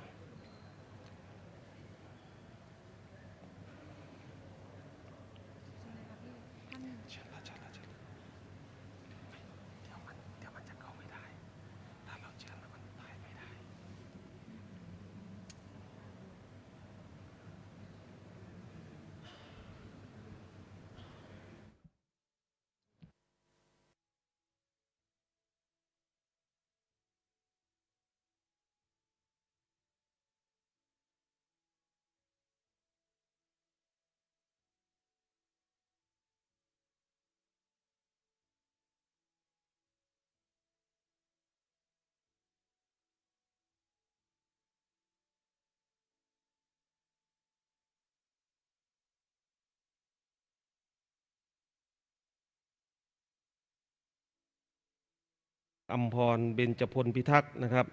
อัมพรเบญจพลพิทักษ์นะครับ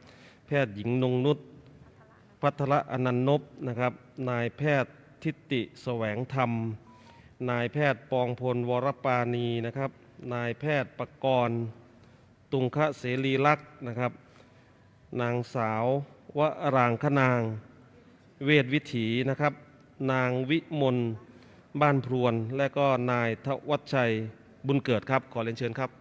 แพทย์หญิงนงนุชพัทรอนันต์นพนะครับนายแพทย์ทิติแสวงธรรมนายแพทย์ปองพลวรปานีนะครับนายแพทย์ประกรณ์ตุงคะเสรีลักษณ์นะครับนางสาววรางคนางเวชวิถีนะครับนางวิมลบ้านพรวนและก็นายทวัชชัยบุญเกิดครับขอเรียนเชิญครับ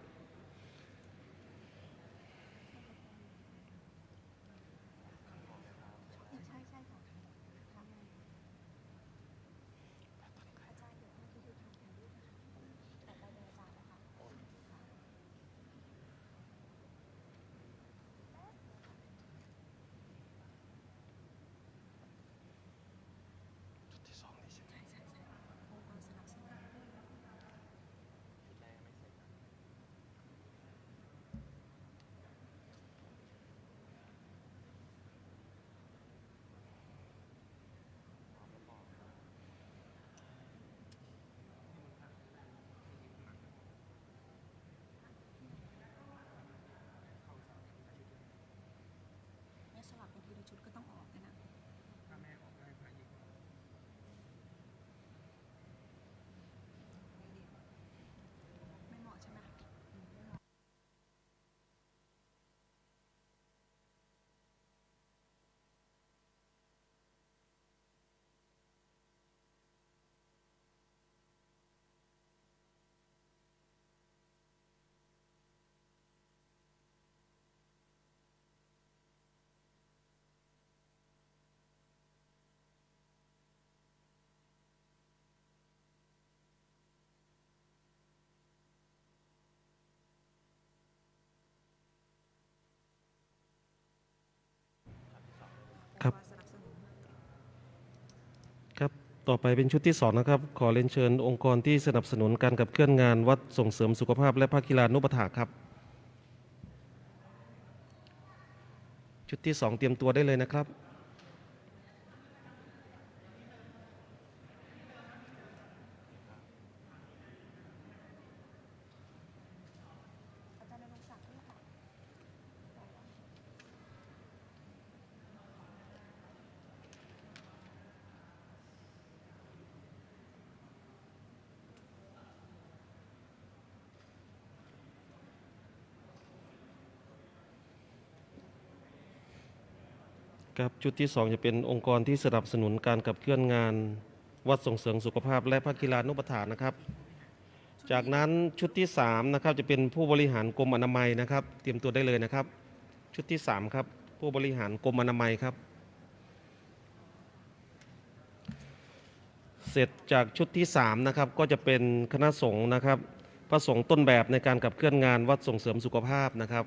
ครับครับต่อไปเป็นชุดที่2นะครับขอเรียนเชิญองค์กรที่สนับสนุนการขับเคลื่อนงานวัดส่งเสริมสุขภาพและภาคกีฬานุปถากครับชุดที่2เตรียมตัวได้เลยนะครับครับชุดที่2จะเป็นองค์กรที่สนับสนุนการขับเคลื่อนงานวัดส่งเสริมสุขภาพและภาคกีฬานุปถากนะครับจากนั้นชุดที่3นะครับจะเป็นผู้บริหารกรมอนามัยนะครับเตรียมตัวได้เลยนะครับชุดที่3ครับผู้บริหารกรมอนามัยครับเสร็จจากชุดที่3นะครับก็จะเป็นคณะสงฆ์นะครับพระสงฆ์ต้นแบบในการขับเคลื่อนงานวัดส่งเสริมสุขภาพนะครับ